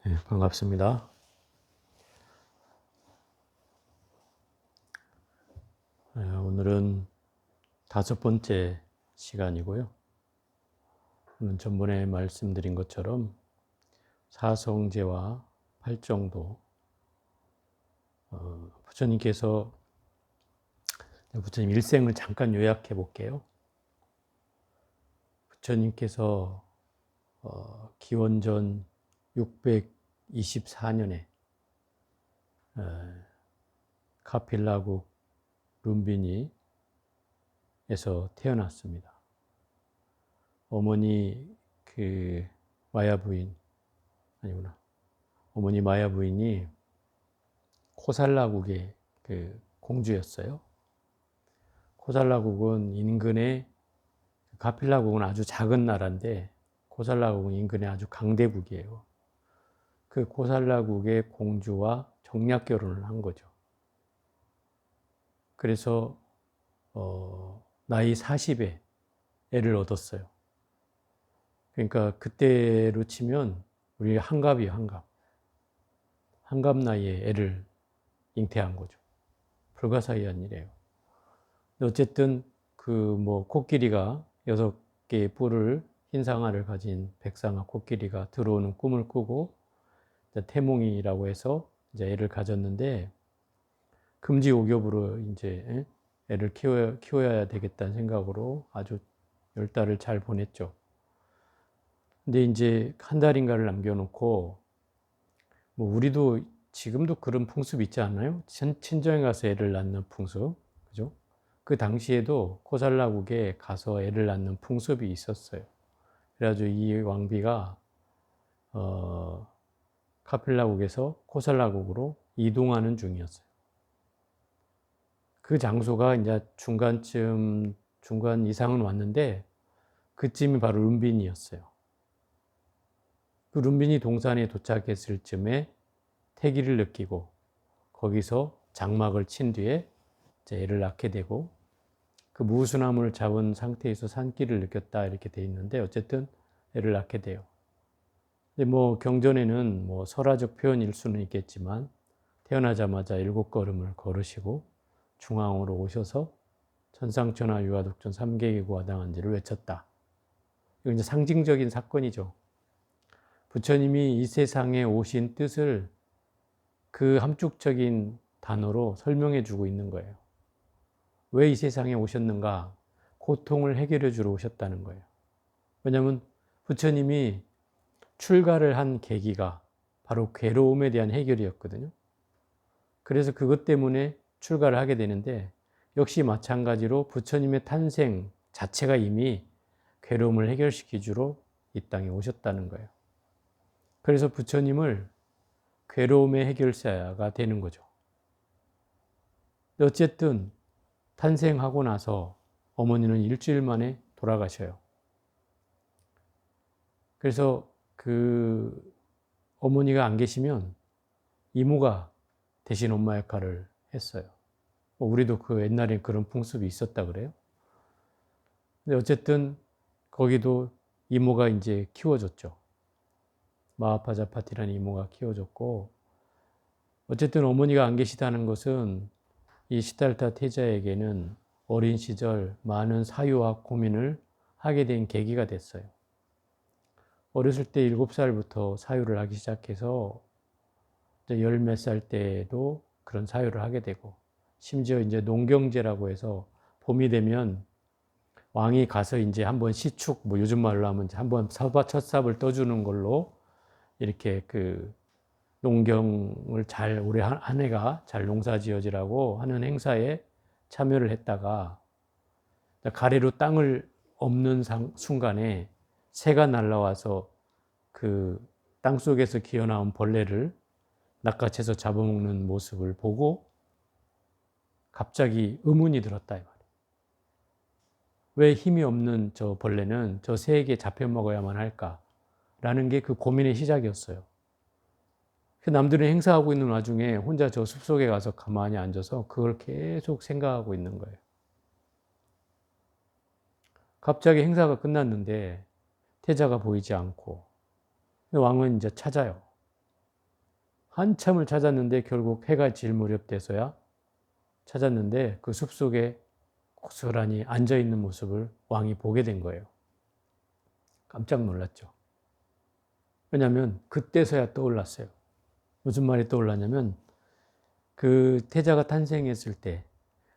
네, 반갑습니다. 오늘은 5번째 시간이고요. 오늘 전번에 말씀드린 것처럼 사성제와 팔정도, 부처님께서 부처님 일생을 잠깐 요약해 볼게요. 부처님께서 기원전 624년에 카필라국 룸비니에서 태어났습니다. 어머니 마야 부인 아니구나. 어머니 마야 부인이 코살라국의 공주였어요. 코살라국은 인근에, 카필라국은 아주 작은 나라인데 코살라국은 인근에 아주 강대국이에요. 그 코살라국의 공주와 정략 결혼을 한 거죠. 그래서 나이 40에 애를 얻었어요. 그러니까 그때로 치면 우리 한갑이에요, 한갑. 한갑 나이에 애를 잉태한 거죠. 불가사의한 일이에요. 어쨌든 코끼리가 6개의 뿔을 흰 상아를 가진 백상아 코끼리가 들어오는 꿈을 꾸고 태몽이라고 해서 이제 애를 가졌는데, 금지옥엽으로 이제 애를 키워야 되겠다는 생각으로 아주 10달을 잘 보냈죠. 근데 이제 한 달인가를 남겨놓고, 우리도 지금도 그런 풍습 있지 않나요? 친정에 가서 애를 낳는 풍습, 그죠? 그 당시에도 코살라국에 가서 애를 낳는 풍습이 있었어요. 그래가지고 이 왕비가 카필라국에서 코살라국으로 이동하는 중이었어요. 그 장소가 이제 중간 이상은 왔는데, 그쯤이 바로 룸빈이었어요. 그 룸빈이 동산에 도착했을 쯤에 태기를 느끼고 거기서 장막을 친 뒤에 이제 애를 낳게 되고, 그 무수나무를 잡은 상태에서 산기를 느꼈다 이렇게 돼 있는데, 어쨌든 애를 낳게 돼요. 근데 경전에는 설화적 표현일 수는 있겠지만, 태어나자마자 7걸음을 걸으시고 중앙으로 오셔서 천상천하 유화독존 삼계기구 와당한지를 외쳤다. 이건 이제 상징적인 사건이죠. 부처님이 이 세상에 오신 뜻을 그 함축적인 단어로 설명해 주고 있는 거예요. 왜 이 세상에 오셨는가? 고통을 해결해 주러 오셨다는 거예요. 왜냐하면 부처님이 출가를 한 계기가 바로 괴로움에 대한 해결이었거든요. 그래서 그것 때문에 출가를 하게 되는데, 역시 마찬가지로 부처님의 탄생 자체가 이미 괴로움을 해결시켜 주러 이 땅에 오셨다는 거예요. 그래서 부처님을 괴로움의 해결사가 되는 거죠. 어쨌든 탄생하고 나서 어머니는 일주일 만에 돌아가셔요. 그래서 어머니가 안 계시면 이모가 대신 엄마 역할을 했어요. 우리도 옛날에 그런 풍습이 있었다 그래요. 근데 어쨌든 거기도 이모가 이제 키워줬죠. 마하파자파티라는 이모가 키워줬고, 어쨌든 어머니가 안 계시다는 것은 이 시달타 태자에게는 어린 시절 많은 사유와 고민을 하게 된 계기가 됐어요. 어렸을 때 7살부터 사유를 하기 시작해서 열 몇 살 때도 그런 사유를 하게 되고, 심지어 이제 농경제라고 해서 봄이 되면 왕이 가서 이제 한번 시축, 요즘 말로 하면 한번 첫 삽을 떠주는 걸로 이렇게 농경을 올해 한 해가 잘 농사 지어지라고 하는 행사에 참여를 했다가, 가래로 땅을 엎는 순간에 새가 날라와서 땅 속에서 기어나온 벌레를 낚아채서 잡아먹는 모습을 보고 갑자기 의문이 들었다 이 말이에요. 왜 힘이 없는 저 벌레는 저 새에게 잡혀 먹어야만 할까라는 게 그 고민의 시작이었어요. 남들은 행사하고 있는 와중에 혼자 저 숲속에 가서 가만히 앉아서 그걸 계속 생각하고 있는 거예요. 갑자기 행사가 끝났는데 태자가 보이지 않고, 왕은 이제 찾아요. 한참을 찾았는데 결국 해가 질 무렵 돼서야 찾았는데 그 숲속에 고스란히 앉아있는 모습을 왕이 보게 된 거예요. 깜짝 놀랐죠. 왜냐하면 그때서야 떠올랐어요. 무슨 말이 떠올랐냐면 그 태자가 탄생했을 때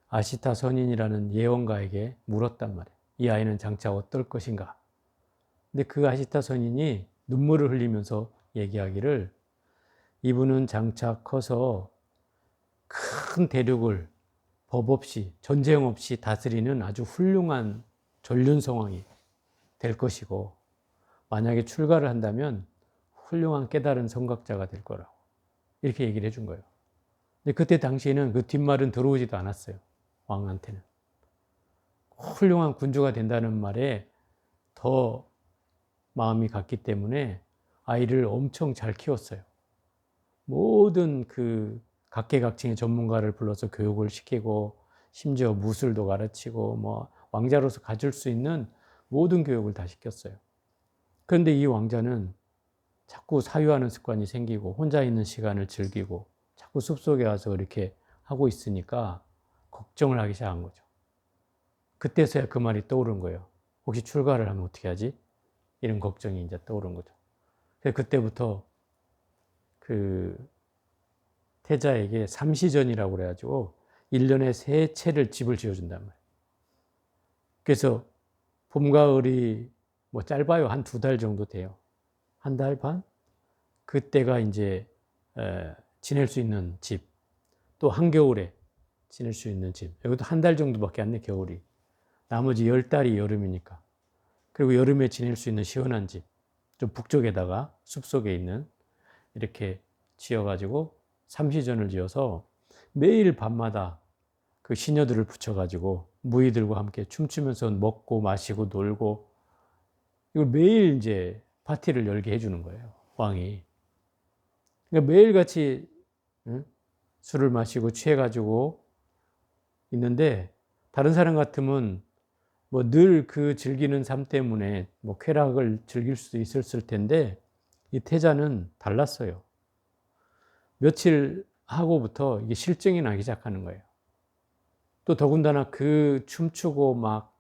아시타 선인이라는 예언가에게 물었단 말이에요. 이 아이는 장차 어떨 것인가. 근데 그 아시타 선인이 눈물을 흘리면서 얘기하기를 이분은 장차 커서 큰 대륙을 법 없이 전쟁 없이 다스리는 아주 훌륭한 전륜성왕이 될 것이고 만약에 출가를 한다면 훌륭한 깨달은 성각자가 될 거라고 이렇게 얘기를 해준 거예요. 근데 그때 당시에는 그 뒷말은 들어오지도 않았어요. 왕한테는. 훌륭한 군주가 된다는 말에 더 마음이 갔기 때문에 아이를 엄청 잘 키웠어요. 모든 그 각계각층의 전문가를 불러서 교육을 시키고 심지어 무술도 가르치고 뭐 왕자로서 가질 수 있는 모든 교육을 다 시켰어요. 그런데 이 왕자는 자꾸 사유하는 습관이 생기고 혼자 있는 시간을 즐기고 자꾸 숲속에 와서 이렇게 하고 있으니까 걱정을 하기 시작한 거죠. 그때서야 그 말이 떠오른 거예요. 혹시 출가를 하면 어떻게 하지? 이런 걱정이 이제 떠오른 거죠. 그래서 그때부터 그 태자에게 삼시전이라고 그래가지고 1년에 3채를 집을 지어준단 말이에요. 그래서 봄, 가을이 뭐 짧아요. 한 2달 정도 돼요. 1달 반? 그때가 이제 지낼 수 있는 집. 또 한겨울에 지낼 수 있는 집. 여기도 1달 정도밖에 안 돼, 겨울이. 나머지 10달이 여름이니까. 그리고 여름에 지낼 수 있는 시원한 집. 좀 북쪽에다가 숲속에 있는 이렇게 지어가지고 삼시전을 지어서 매일 밤마다 그 시녀들을 붙여가지고 무희들과 함께 춤추면서 먹고 마시고 놀고 이걸 매일 이제 파티를 열게 해주는 거예요. 왕이. 그러니까 매일같이 술을 마시고 취해가지고 있는데 다른 사람 같으면 뭐 늘 그 즐기는 삶 때문에 뭐 쾌락을 즐길 수도 있었을 텐데 이 태자는 달랐어요. 며칠 하고부터 이게 실증이 나기 시작하는 거예요. 또 더군다나 그 춤추고 막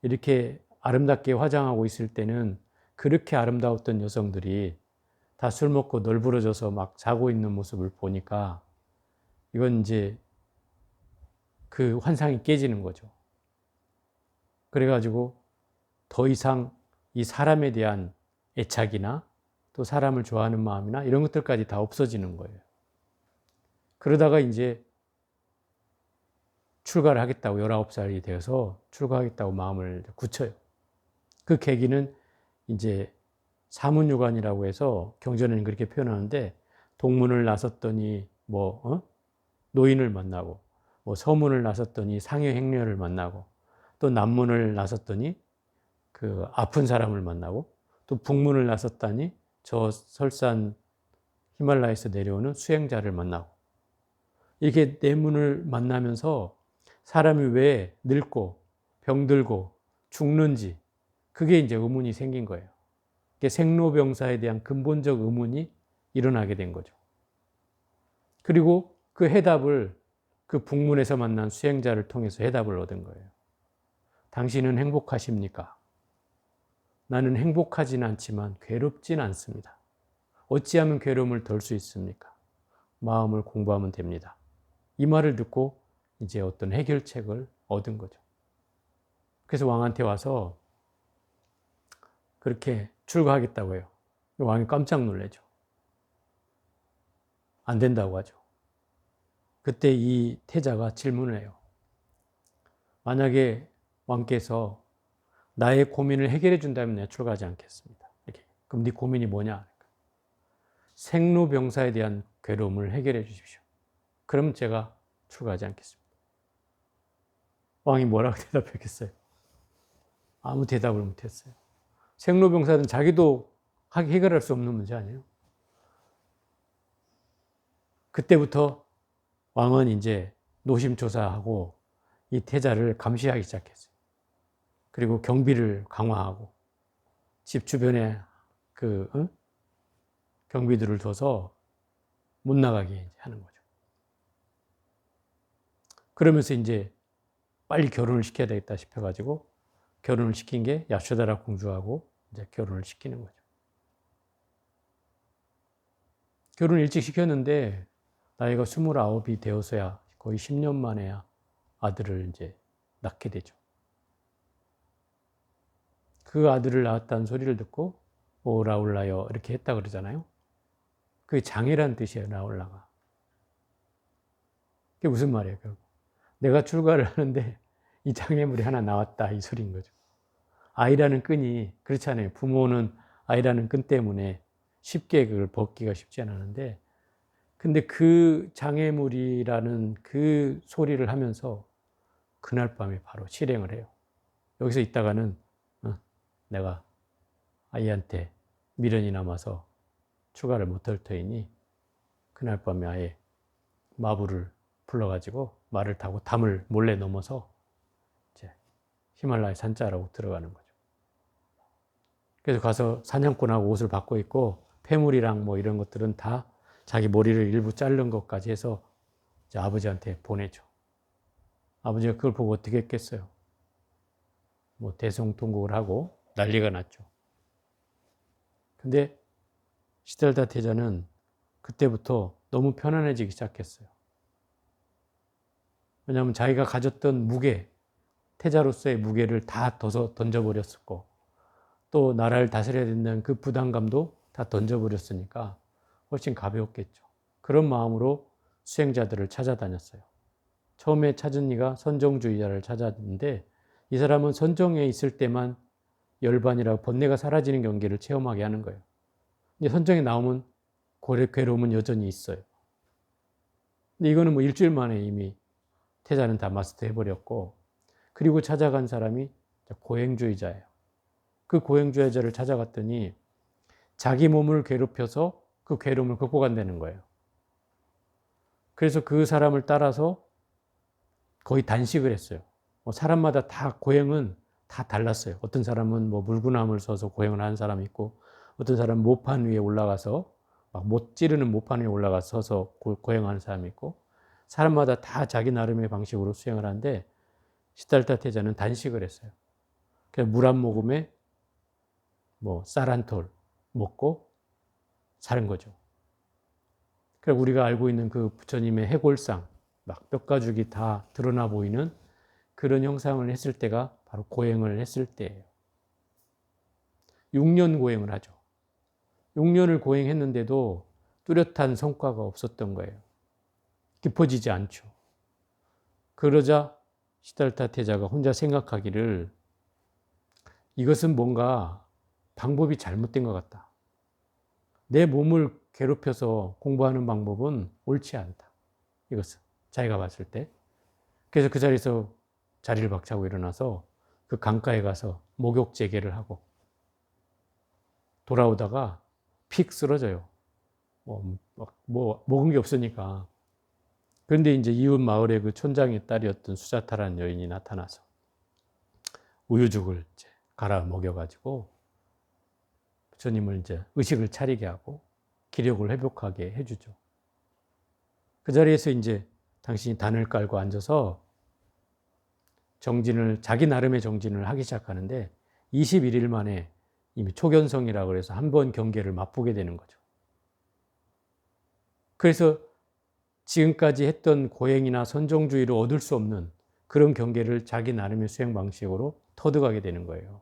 이렇게 아름답게 화장하고 있을 때는 그렇게 아름다웠던 여성들이 다 술 먹고 널브러져서 막 자고 있는 모습을 보니까 이건 이제 그 환상이 깨지는 거죠. 그래가지고 더 이상 이 사람에 대한 애착이나 또 사람을 좋아하는 마음이나 이런 것들까지 다 없어지는 거예요. 그러다가 이제 출가를 하겠다고 19살이 되어서 출가하겠다고 마음을 굳혀요. 그 계기는 이제 사문유관이라고 해서 경전에는 그렇게 표현하는데 동문을 나섰더니 노인을 만나고 뭐 서문을 나섰더니 상여행녀를 만나고 또 남문을 나섰더니 그 아픈 사람을 만나고 또 북문을 나섰다니 저 설산 히말라야에서 내려오는 수행자를 만나고 이렇게 네 문을 만나면서 사람이 왜 늙고 병들고 죽는지 그게 이제 의문이 생긴 거예요. 생로병사에 대한 근본적 의문이 일어나게 된 거죠. 그리고 그 해답을 그 북문에서 만난 수행자를 통해서 해답을 얻은 거예요. 당신은 행복하십니까? 나는 행복하진 않지만 괴롭진 않습니다. 어찌하면 괴로움을 덜 수 있습니까? 마음을 공부하면 됩니다. 이 말을 듣고 이제 어떤 해결책을 얻은 거죠. 그래서 왕한테 와서 그렇게 출가하겠다고 해요. 왕이 깜짝 놀라죠. 안 된다고 하죠. 그때 이 태자가 질문을 해요. 만약에 왕께서 나의 고민을 해결해 준다면 내가 출가하지 않겠습니다. 이렇게. 그럼 네 고민이 뭐냐? 생로병사에 대한 괴로움을 해결해 주십시오. 그럼 제가 출가하지 않겠습니다. 왕이 뭐라고 대답했겠어요? 아무 대답을 못했어요. 생로병사는 자기도 해결할 수 없는 문제 아니에요? 그때부터 왕은 이제 노심초사하고 이 태자를 감시하기 시작했어요. 그리고 경비를 강화하고 집 주변에 경비들을 둬서 못 나가게 이제 하는 거죠. 그러면서 이제 빨리 결혼을 시켜야 되겠다 싶어가지고 결혼을 시킨 게 야쇼다라 공주하고 이제 결혼을 시키는 거죠. 결혼을 일찍 시켰는데 나이가 29이 되어서야 거의 10년 만에야 아들을 이제 낳게 되죠. 그 아들을 낳았다는 소리를 듣고 오 라울라여 이렇게 했다 그러잖아요. 그게 장애란 뜻이에요. 라울라가. 그게 무슨 말이에요? 결국 내가 출가를 하는데 이 장애물이 하나 나왔다 이 소리인 거죠. 아이라는 끈이 그렇잖아요. 부모는 아이라는 끈 때문에 쉽게 그걸 벗기가 쉽지 않았는데 근데 그 장애물이라는 그 소리를 하면서 그날 밤에 바로 실행을 해요. 여기서 있다가는 내가 아이한테 미련이 남아서 출가를 못할 터이니 그날 밤에 아예 마부를 불러가지고 말을 타고 담을 몰래 넘어서 이제 히말라야 산자라고 들어가는 거죠. 그래서 가서 사냥꾼하고 옷을 바꿔 입고 폐물이랑 뭐 이런 것들은 다 자기 머리를 일부 자른 것까지 해서 이제 아버지한테 보내죠. 아버지가 그걸 보고 어떻게 했겠어요? 뭐 대성통곡을 하고 난리가 났죠. 근데 시달다 태자는 그때부터 너무 편안해지기 시작했어요. 왜냐하면 자기가 가졌던 무게, 태자로서의 무게를 다 던져버렸었고 또 나라를 다스려야 된다는 그 부담감도 다 던져버렸으니까 훨씬 가벼웠겠죠. 그런 마음으로 수행자들을 찾아다녔어요. 처음에 찾은 이가 선정주의자를 찾았는데 이 사람은 선정에 있을 때만 열반이라고 번뇌가 사라지는 경계를 체험하게 하는 거예요. 근데 선정에 나오면 괴로움은 여전히 있어요. 근데 이거는 뭐 일주일 만에 이미 태자는 다 마스터해버렸고 그리고 찾아간 사람이 고행주의자예요. 그 고행주의자를 찾아갔더니 자기 몸을 괴롭혀서 그 괴로움을 극복한다는 거예요. 그래서 그 사람을 따라서 거의 단식을 했어요. 사람마다 다 고행은 다 달랐어요. 어떤 사람은 뭐 물구나무를 써서 고행을 하는 사람이 있고 어떤 사람은 모판 위에 올라가서 막 못 찌르는 모판 위에 올라가서 서서 고행하는 사람이 있고 사람마다 다 자기 나름의 방식으로 수행을 하는데 시달타 태자는 단식을 했어요. 그래서 물 한 모금에 뭐 쌀 한 톨 먹고 사는 거죠. 그래서 우리가 알고 있는 그 부처님의 해골상, 막 뼈가죽이 다 드러나 보이는 그런 형상을 했을 때가 바로 고행을 했을 때예요. 6년 고행을 하죠. 6년을 고행했는데도 뚜렷한 성과가 없었던 거예요. 깊어지지 않죠. 그러자 시달타 태자가 혼자 생각하기를 이것은 뭔가 방법이 잘못된 것 같다. 내 몸을 괴롭혀서 공부하는 방법은 옳지 않다. 이것은 자기가 봤을 때. 그래서 그 자리에서 자리를 박차고 일어나서 그 강가에 가서 목욕 재개를 하고 돌아오다가 픽 쓰러져요. 먹은 게 없으니까. 그런데 이제 이웃 마을의 그 촌장의 딸이었던 수자타라는 여인이 나타나서 우유죽을 이제 갈아 먹여가지고 부처님을 이제 의식을 차리게 하고 기력을 회복하게 해주죠. 그 자리에서 이제 당신이 단을 깔고 앉아서 정진을, 자기 나름의 정진을 하기 시작하는데 21일 만에 이미 초견성이라고 해서 한 번 경계를 맛보게 되는 거죠. 그래서 지금까지 했던 고행이나 선정주의로 얻을 수 없는 그런 경계를 자기 나름의 수행 방식으로 터득하게 되는 거예요.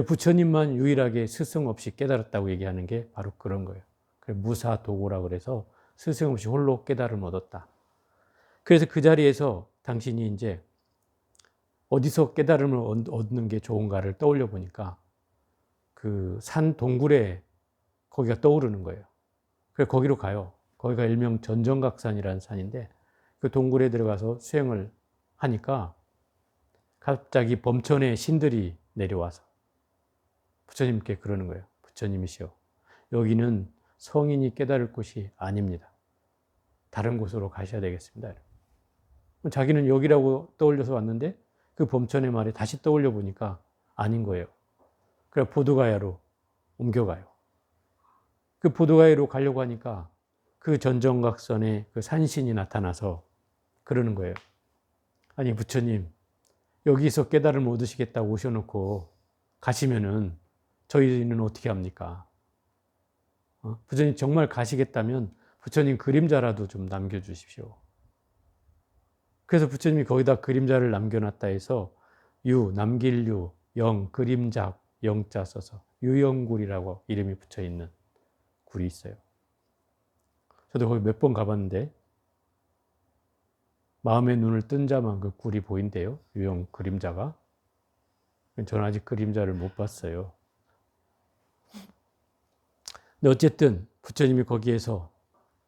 부처님만 유일하게 스승 없이 깨달았다고 얘기하는 게 바로 그런 거예요. 무사도고라고 그래서 스승 없이 홀로 깨달음을 얻었다. 그래서 그 자리에서 당신이 이제 어디서 깨달음을 얻는 게 좋은가를 떠올려 보니까 그 산 동굴에 거기가 떠오르는 거예요. 그래서 거기로 가요. 거기가 일명 전정각산이라는 산인데 그 동굴에 들어가서 수행을 하니까 갑자기 범천의 신들이 내려와서 부처님께 그러는 거예요. 부처님이시여, 여기는 성인이 깨달을 곳이 아닙니다. 다른 곳으로 가셔야 되겠습니다. 자기는 여기라고 떠올려서 왔는데 그 범천의 말에 다시 떠올려 보니까 아닌 거예요. 그래서 보드가야로 옮겨가요. 그 보드가야로 가려고 하니까 그 전정각선에 그 산신이 나타나서 그러는 거예요. 아니 부처님, 여기서 깨달음을 얻으시겠다고 오셔놓고 가시면은 저희는 어떻게 합니까? 부처님 정말 가시겠다면 부처님 그림자라도 좀 남겨주십시오. 그래서 부처님이 거기다 그림자를 남겨놨다 해서 남길 영, 그림자, 영자 써서 유영굴이라고 이름이 붙여 있는 굴이 있어요. 저도 거기 몇 번 가봤는데 마음의 눈을 뜬 자만 그 굴이 보인대요. 유형 그림자가. 저는 아직 그림자를 못 봤어요. 근데 어쨌든 부처님이 거기에서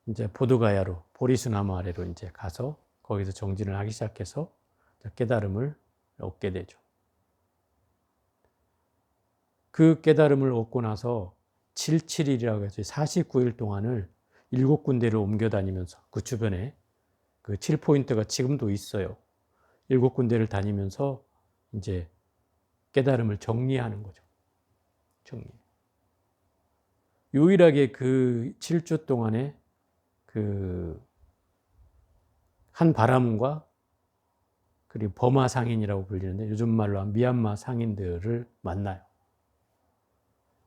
이제 보드가야로 보리수나무 아래로 이제 가서 거기서 정진을 하기 시작해서 깨달음을 얻게 되죠. 그 깨달음을 얻고 나서 77일이라고 해서 49일 동안을 7군데를 옮겨 다니면서 그 주변에 그 7포인트가 지금도 있어요. 7군데를 다니면서 이제 깨달음을 정리하는 거죠. 정리. 유일하게 그 7주 동안에 그 한 바라문과 그리고 버마 상인이라고 불리는데 요즘 말로 한 미얀마 상인들을 만나요.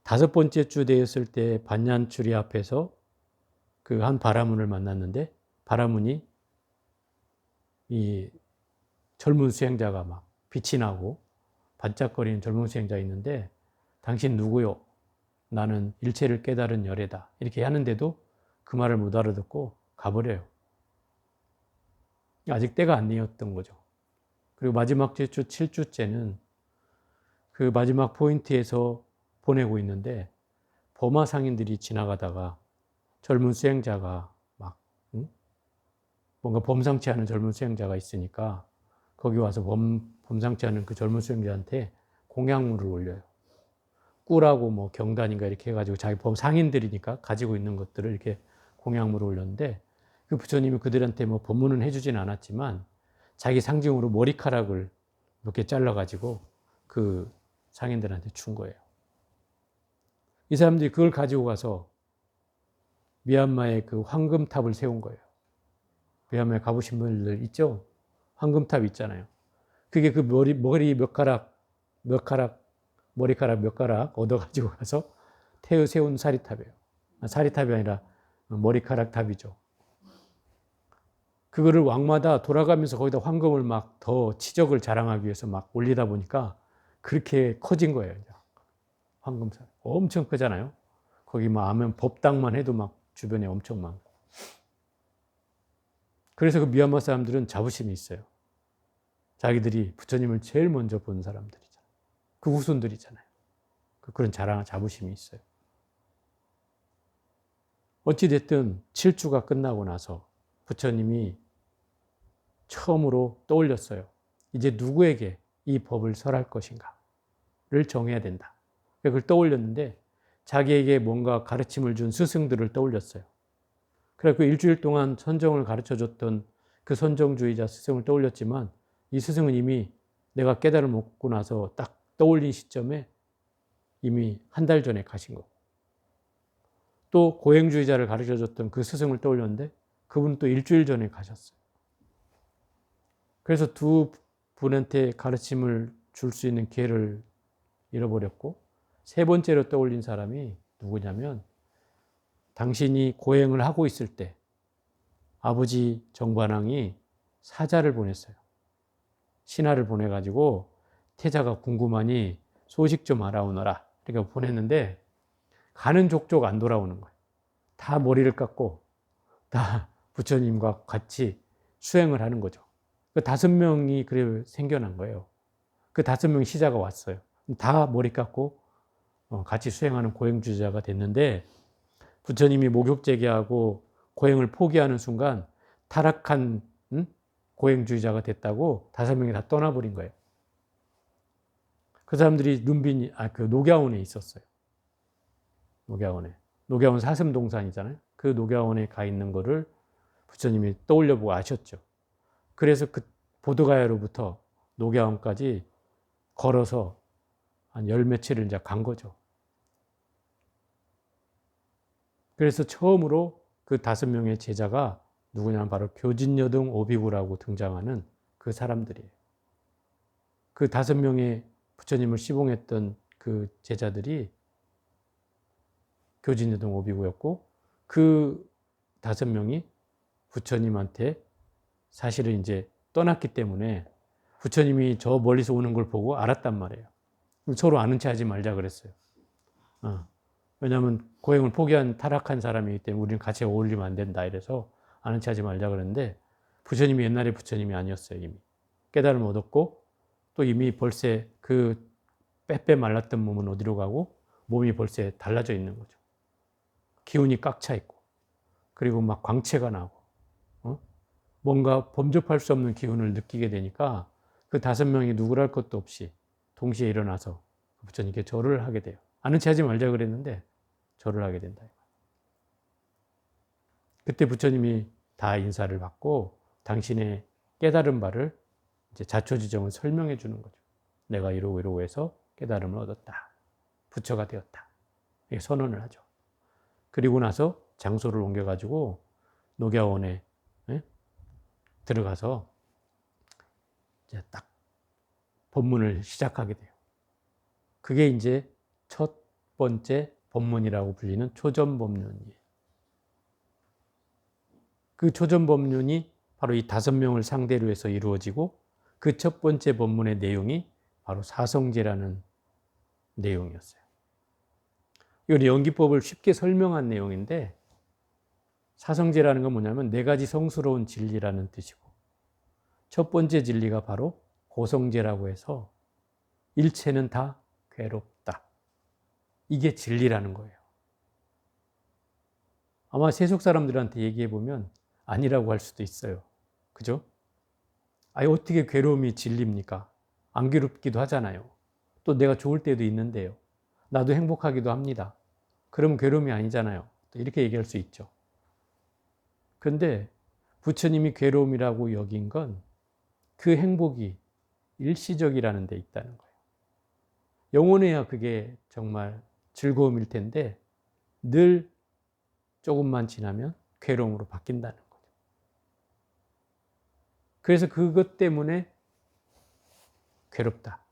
5번째 주 되었을 때 반얀추리 앞에서 그 한 바라문을 만났는데 바라문이 이 젊은 수행자가 막 빛이 나고 반짝거리는 젊은 수행자가 있는데 당신 누구요? 나는 일체를 깨달은 열애다. 이렇게 하는데도 그 말을 못 알아듣고 가버려요. 아직 때가 안 되었던 거죠. 그리고 마지막 주 7주째는 그 마지막 포인트에서 보내고 있는데 버마 상인들이 지나가다가 젊은 수행자가 막 뭔가 범상치 않은 젊은 수행자가 있으니까 거기 와서 범상치 않은 그 젊은 수행자한테 공약물을 올려요. 꿀하고 뭐 경단인가 이렇게 해가지고 자기 상인들이니까 가지고 있는 것들을 이렇게 공약물을 올렸는데 그 부처님이 그들한테 뭐 법문은 해주진 않았지만 자기 상징으로 머리카락을 몇 개 잘라가지고 그 상인들한테 준 거예요. 이 사람들이 그걸 가지고 가서 미얀마에 그 황금탑을 세운 거예요. 미얀마에 가보신 분들 있죠? 황금탑 있잖아요. 그게 그 머리카락 몇 가락 얻어가지고 가서 세운 사리탑이에요. 사리탑이 아니라 머리카락 탑이죠. 그거를 왕마다 돌아가면서 거기다 황금을 막 더 치적을 자랑하기 위해서 막 올리다 보니까 그렇게 커진 거예요. 황금살. 엄청 크잖아요. 거기 막 아면 법당만 해도 막 주변에 엄청 많고. 그래서 그 미얀마 사람들은 자부심이 있어요. 자기들이 부처님을 제일 먼저 본 사람들이잖아요. 그 후손들이잖아요. 그런 자부심이 있어요. 어찌됐든 7주가 끝나고 나서 부처님이 처음으로 떠올렸어요. 이제 누구에게 이 법을 설할 것인가를 정해야 된다. 그걸 떠올렸는데 자기에게 뭔가 가르침을 준 스승들을 떠올렸어요. 그래서 일주일 동안 선정을 가르쳐줬던 그 선정주의자 스승을 떠올렸지만 이 스승은 이미 내가 깨달음을 얻고 나서 딱 떠올린 시점에 이미 한 달 전에 가신 거고 또 고행주의자를 가르쳐줬던 그 스승을 떠올렸는데 그분은 또 일주일 전에 가셨어요. 그래서 두 분한테 가르침을 줄 수 있는 기회를 잃어버렸고 세 번째로 떠올린 사람이 누구냐면 당신이 고행을 하고 있을 때 아버지 정관왕이 사자를 보냈어요. 신하를 보내가지고 태자가 궁금하니 소식 좀 알아오너라. 이렇게 보냈는데 가는 족족 안 돌아오는 거예요. 다 머리를 깎고 다 부처님과 같이 수행을 하는 거죠. 그 5명이 그래 생겨난 거예요. 그 5명 시자가 왔어요. 다 머리 깎고 같이 수행하는 고행주자가 됐는데 부처님이 목욕제기하고 고행을 포기하는 순간 타락한 고행주의자가 됐다고 5명이 다 떠나버린 거예요. 그 사람들이 그 녹야원에 있었어요. 녹야원 사슴동산이잖아요. 그 녹야원에 가 있는 거를 부처님이 떠올려보고 아셨죠. 그래서 그 보드가야로부터 녹야원까지 걸어서 한 10며칠을 이제 간 거죠. 그래서 처음으로 그 5명의 제자가 누구냐면 바로 교진여등 오비구라고 등장하는 그 사람들이에요. 그 5명의 부처님을 시봉했던 그 제자들이 교진여등 오비구였고, 그 5명이 부처님한테 사실은 이제 떠났기 때문에 부처님이 저 멀리서 오는 걸 보고 알았단 말이에요. 서로 아는 체 하지 말자 그랬어요. 왜냐하면 고행을 포기한 타락한 사람이기 때문에 우리는 같이 어울리면 안 된다 이래서 아는 체 하지 말자 그랬는데, 부처님이 옛날에 부처님이 아니었어요. 이미 깨달음을 얻었고, 또 이미 벌써 그 빼빼 말랐던 몸은 어디로 가고 몸이 벌써 달라져 있는 거죠. 기운이 꽉 차 있고, 그리고 막 광채가 나고, 뭔가 범접할 수 없는 기운을 느끼게 되니까 그 5명이 누구랄 것도 없이 동시에 일어나서 부처님께 절을 하게 돼요. 아는 체 하지 말자 그랬는데 절을 하게 된다. 그때 부처님이 다 인사를 받고 당신의 깨달은 바를 이제 자초지정을 설명해 주는 거죠. 내가 이러고 이러고 해서 깨달음을 얻었다. 부처가 되었다. 이렇게 선언을 하죠. 그리고 나서 장소를 옮겨가지고 녹야원에 들어가서 이제 딱 법문을 시작하게 돼요. 그게 이제 첫 번째 법문이라고 불리는 초전법륜이에요. 그 초전법륜이 바로 이 5명을 상대로 해서 이루어지고, 그 첫 번째 법문의 내용이 바로 사성제라는 내용이었어요. 이건 연기법을 쉽게 설명한 내용인데, 사성제라는 건 뭐냐면 4가지 성스러운 진리라는 뜻이고, 첫 번째 진리가 바로 고성제라고 해서 일체는 다 괴롭다. 이게 진리라는 거예요. 아마 세속 사람들한테 얘기해 보면 아니라고 할 수도 있어요. 그죠? 아니, 어떻게 괴로움이 진리입니까? 안 괴롭기도 하잖아요. 또 내가 좋을 때도 있는데요. 나도 행복하기도 합니다. 그럼 괴로움이 아니잖아요. 또 이렇게 얘기할 수 있죠. 그런데 부처님이 괴로움이라고 여긴 건 그 행복이 일시적이라는 데 있다는 거예요. 영원해야 그게 정말 즐거움일 텐데 늘 조금만 지나면 괴로움으로 바뀐다는 거죠. 그래서 그것 때문에 괴롭다.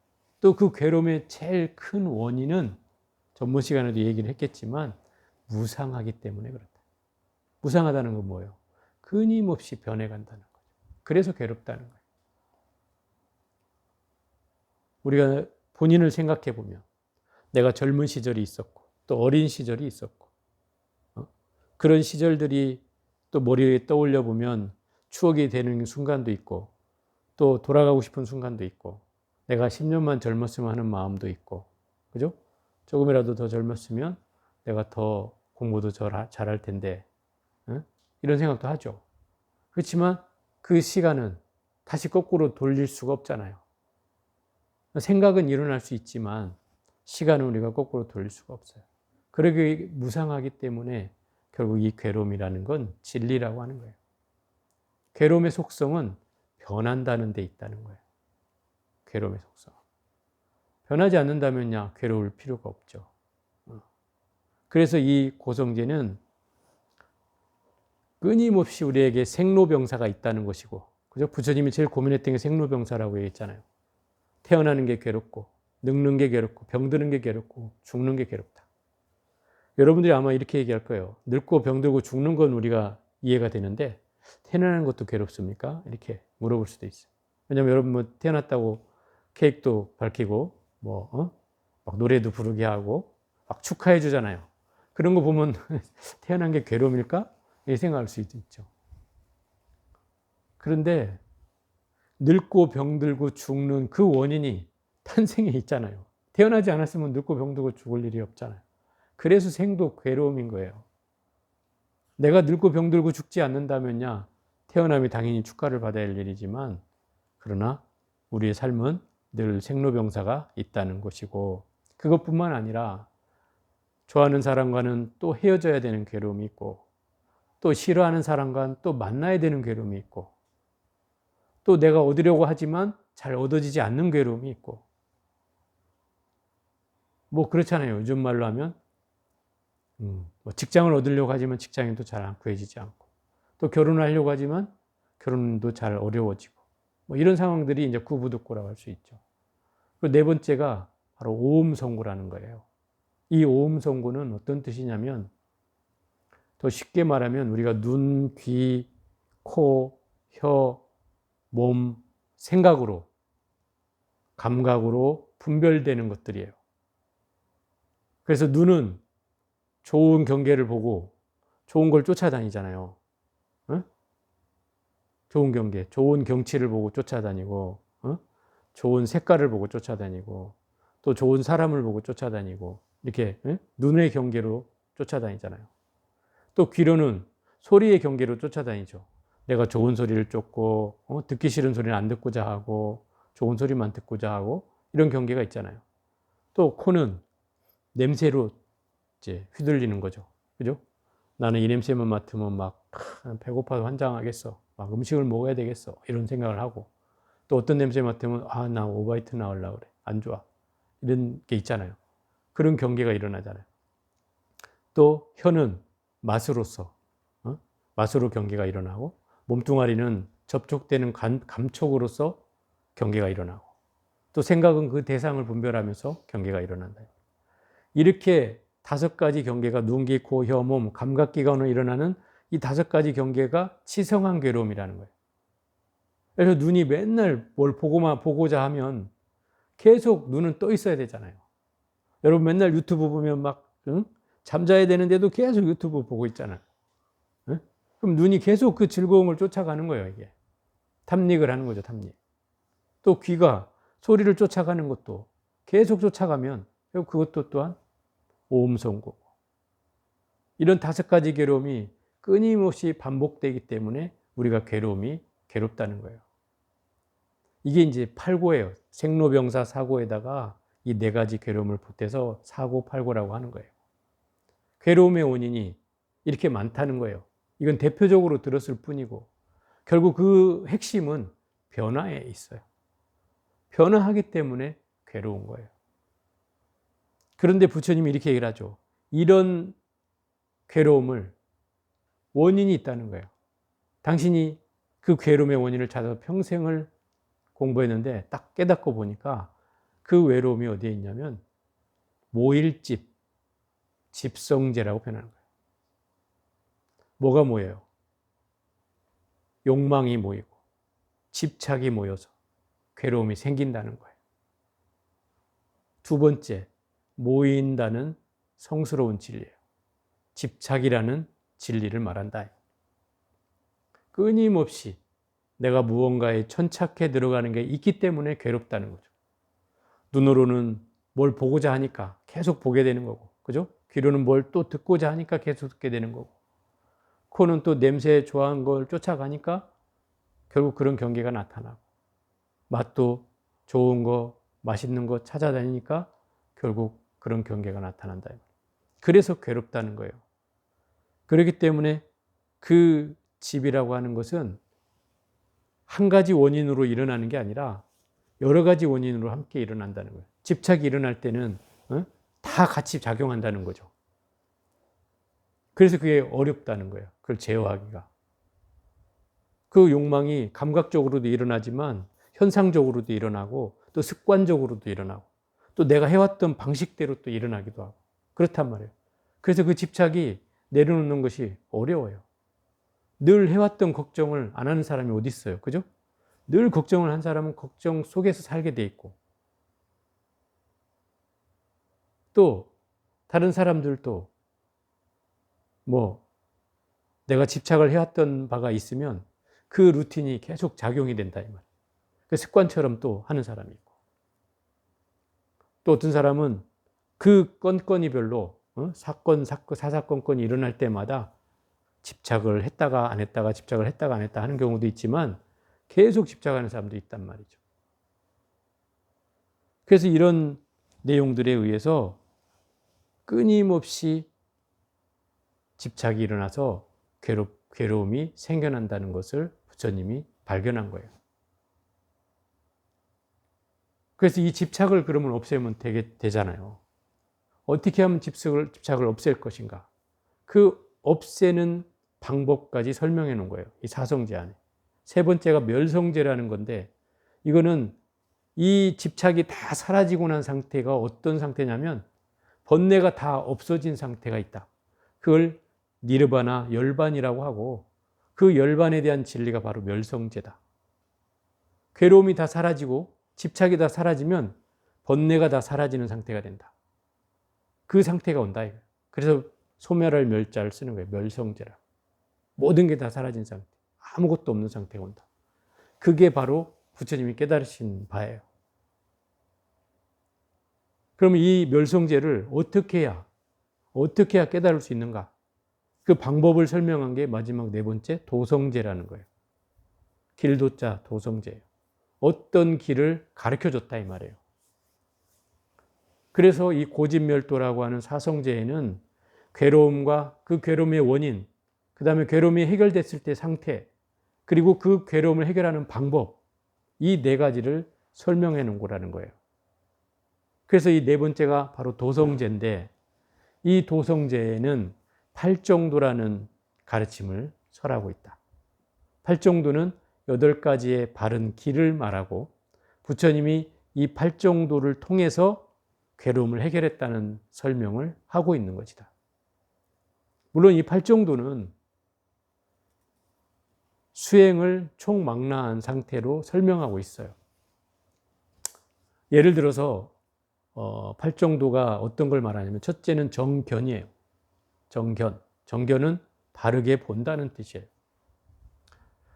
또 그 괴로움의 제일 큰 원인은 전번 시간에도 얘기를 했겠지만 무상하기 때문에 그렇다. 무상하다는 건 뭐예요? 끊임없이 변해간다는 거죠. 그래서 괴롭다는 거예요. 우리가 본인을 생각해 보면 내가 젊은 시절이 있었고 또 어린 시절이 있었고, 그런 시절들이 또 머리에 떠올려 보면 추억이 되는 순간도 있고, 또 돌아가고 싶은 순간도 있고, 내가 10년만 젊었으면 하는 마음도 있고, 그죠? 조금이라도 더 젊었으면 내가 더 공부도 잘할 텐데, 이런 생각도 하죠. 그렇지만 그 시간은 다시 거꾸로 돌릴 수가 없잖아요. 생각은 일어날 수 있지만 시간은 우리가 거꾸로 돌릴 수가 없어요. 그러기 무상하기 때문에 결국 이 괴로움이라는 건 진리라고 하는 거예요. 괴로움의 속성은 변한다는 데 있다는 거예요. 괴로움의 속성. 변하지 않는다면야 괴로울 필요가 없죠. 그래서 이 고성제는 끊임없이 우리에게 생로병사가 있다는 것이고, 그죠? 부처님이 제일 고민했던 게 생로병사라고 얘기했잖아요. 태어나는 게 괴롭고, 늙는 게 괴롭고, 병드는 게 괴롭고, 죽는 게 괴롭다. 여러분들이 아마 이렇게 얘기할 거예요. 늙고 병들고 죽는 건 우리가 이해가 되는데 태어나는 것도 괴롭습니까? 이렇게 물어볼 수도 있어요. 왜냐하면 여러분 뭐 태어났다고 케이크도 밝히고 막 노래도 부르게 하고 막 축하해 주잖아요. 그런 거 보면 태어난 게 괴로움일까? 이렇게 생각할 수 있죠. 그런데 늙고 병들고 죽는 그 원인이 탄생에 있잖아요. 태어나지 않았으면 늙고 병들고 죽을 일이 없잖아요. 그래서 생도 괴로움인 거예요. 내가 늙고 병들고 죽지 않는다면야 태어남이 당연히 축하를 받아야 할 일이지만, 그러나 우리의 삶은 늘 생로병사가 있다는 것이고, 그것뿐만 아니라 좋아하는 사람과는 또 헤어져야 되는 괴로움이 있고, 또 싫어하는 사람과는 또 만나야 되는 괴로움이 있고, 또 내가 얻으려고 하지만 잘 얻어지지 않는 괴로움이 있고, 뭐 그렇잖아요. 요즘 말로 하면 뭐 직장을 얻으려고 하지만 직장도 잘 안 구해지지 않고, 또 결혼을 하려고 하지만 결혼도 잘 어려워지고, 뭐 이런 상황들이 이제 구부득고라고 할 수 있죠. 그리고 네 번째가 바로 오음성구라는 거예요. 이 오음성구는 어떤 뜻이냐면, 더 쉽게 말하면 우리가 눈, 귀, 코, 혀, 몸, 생각으로, 감각으로 분별되는 것들이에요. 그래서 눈은 좋은 경계를 보고 좋은 걸 쫓아다니잖아요. 어? 좋은 경계, 좋은 경치를 보고 쫓아다니고, 좋은 색깔을 보고 쫓아다니고, 또 좋은 사람을 보고 쫓아다니고, 이렇게 눈의 경계로 쫓아다니잖아요. 또 귀로는 소리의 경계로 쫓아다니죠. 내가 좋은 소리를 쫓고, 듣기 싫은 소리는 안 듣고자 하고, 좋은 소리만 듣고자 하고, 이런 경계가 있잖아요. 또 코는 냄새로 이제 휘둘리는 거죠. 그죠? 나는 이 냄새만 맡으면 막 배고파서 환장하겠어. 막 음식을 먹어야 되겠어. 이런 생각을 하고. 또 어떤 냄새 맡으면 나 오바이트 나오려고 그래. 안 좋아. 이런 게 있잖아요. 그런 경계가 일어나잖아요. 또 혀는 맛으로서 맛으로 경계가 일어나고, 몸뚱아리는 접촉되는 감촉으로서 경계가 일어나고, 또 생각은 그 대상을 분별하면서 경계가 일어난다. 이렇게 5가지 경계가 눈, 귀, 코, 혀, 몸, 감각기관으로 일어나는 이 5가지 경계가 치성한 괴로움이라는 거예요. 그래서 눈이 맨날 뭘 보고자 하면 계속 눈은 떠 있어야 되잖아요. 여러분 맨날 유튜브 보면 막 잠자야 되는데도 계속 유튜브 보고 있잖아요. 그럼 눈이 계속 그 즐거움을 쫓아가는 거예요, 이게. 탐닉을 하는 거죠, 탐닉. 또 귀가 소리를 쫓아가는 것도 계속 쫓아가면 그것도 또한 오음성고고. 이런 5가지 괴로움이 끊임없이 반복되기 때문에 우리가 괴롭다는 거예요. 이게 이제 팔고예요. 생로병사 사고에다가 이 4가지 괴로움을 보태서 사고팔고라고 하는 거예요. 괴로움의 원인이 이렇게 많다는 거예요. 이건 대표적으로 들었을 뿐이고, 결국 그 핵심은 변화에 있어요. 변화하기 때문에 괴로운 거예요. 그런데 부처님이 이렇게 얘기를 하죠. 이런 괴로움을 원인이 있다는 거예요. 당신이 그 괴로움의 원인을 찾아서 평생을 공부했는데 딱 깨닫고 보니까 그 외로움이 어디에 있냐면 모일집, 집성제라고 표현하는 거예요. 뭐가 모여요? 욕망이 모이고 집착이 모여서 괴로움이 생긴다는 거예요. 2번째, 모인다는 성스러운 진리예요. 집착이라는 진리를 말한다. 끊임없이 내가 무언가에 천착해 들어가는 게 있기 때문에 괴롭다는 거죠. 눈으로는 뭘 보고자 하니까 계속 보게 되는 거고, 그죠? 귀로는 뭘 또 듣고자 하니까 계속 듣게 되는 거고, 코는 또 냄새 좋아하는 걸 쫓아가니까 결국 그런 경계가 나타나고, 맛도 좋은 거, 맛있는 거 찾아다니니까 결국 그런 경계가 나타난다. 그래서 괴롭다는 거예요. 그렇기 때문에 그 집이라고 하는 것은 한 가지 원인으로 일어나는 게 아니라 여러 가지 원인으로 함께 일어난다는 거예요. 집착이 일어날 때는 다 같이 작용한다는 거죠. 그래서 그게 어렵다는 거예요. 그걸 제어하기가. 그 욕망이 감각적으로도 일어나지만 현상적으로도 일어나고, 또 습관적으로도 일어나고, 또 내가 해왔던 방식대로 또 일어나기도 하고, 그렇단 말이에요. 그래서 그 집착이 내려놓는 것이 어려워요. 늘 해왔던 걱정을 안 하는 사람이 어디 있어요, 그죠? 늘 걱정을 한 사람은 걱정 속에서 살게 돼 있고, 또 다른 사람들도 뭐 내가 집착을 해왔던 바가 있으면 그 루틴이 계속 작용이 된다 이 말이에요. 그 습관처럼 또 하는 사람이 있고, 또 어떤 사람은 그 건건이 별로 사사건건이 일어날 때마다 집착을 했다가 안 했다가 집착을 했다가 안 했다 하는 경우도 있지만 계속 집착하는 사람도 있단 말이죠. 그래서 이런 내용들에 의해서 끊임없이 집착이 일어나서 괴로움이 생겨난다는 것을 부처님이 발견한 거예요. 그래서 이 집착을 그러면 없애면 되잖아요. 어떻게 하면 집착을 없앨 것인가? 그 없애는 방법까지 설명해 놓은 거예요. 이 사성제 안에. 세 번째가 멸성제라는 건데, 이거는 이 집착이 다 사라지고 난 상태가 어떤 상태냐면 번뇌가 다 없어진 상태가 있다. 그걸 니르바나 열반이라고 하고, 그 열반에 대한 진리가 바로 멸성제다. 괴로움이 다 사라지고 집착이 다 사라지면 번뇌가 다 사라지는 상태가 된다. 그 상태가 온다 이거예요. 그래서 소멸할 멸자를 쓰는 거예요. 멸성제라. 모든 게 다 사라진 상태. 아무것도 없는 상태가 온다. 그게 바로 부처님이 깨달으신 바예요. 그러면 이 멸성제를 어떻게 해야 깨달을 수 있는가? 그 방법을 설명한 게 마지막 네 번째 도성제라는 거예요. 길도자 도성제예요. 어떤 길을 가르쳐 줬다 이 말이에요. 그래서 이 고집멸도라고 하는 사성제에는 괴로움과 그 괴로움의 원인, 그 다음에 괴로움이 해결됐을 때 상태, 그리고 그 괴로움을 해결하는 방법, 이 네 가지를 설명해 놓은 거라는 거예요. 그래서 이 네 번째가 바로 도성제인데, 이 도성제에는 팔정도라는 가르침을 설하고 있다. 팔정도는 8가지의 바른 길을 말하고, 부처님이 이 팔정도를 통해서 괴로움을 해결했다는 설명을 하고 있는 것이다. 물론 이 팔정도는 수행을 총망라한 상태로 설명하고 있어요. 예를 들어서 팔정도가 어떤 걸 말하냐면, 첫째는 정견이에요. 정견. 정견은 바르게 본다는 뜻이에요.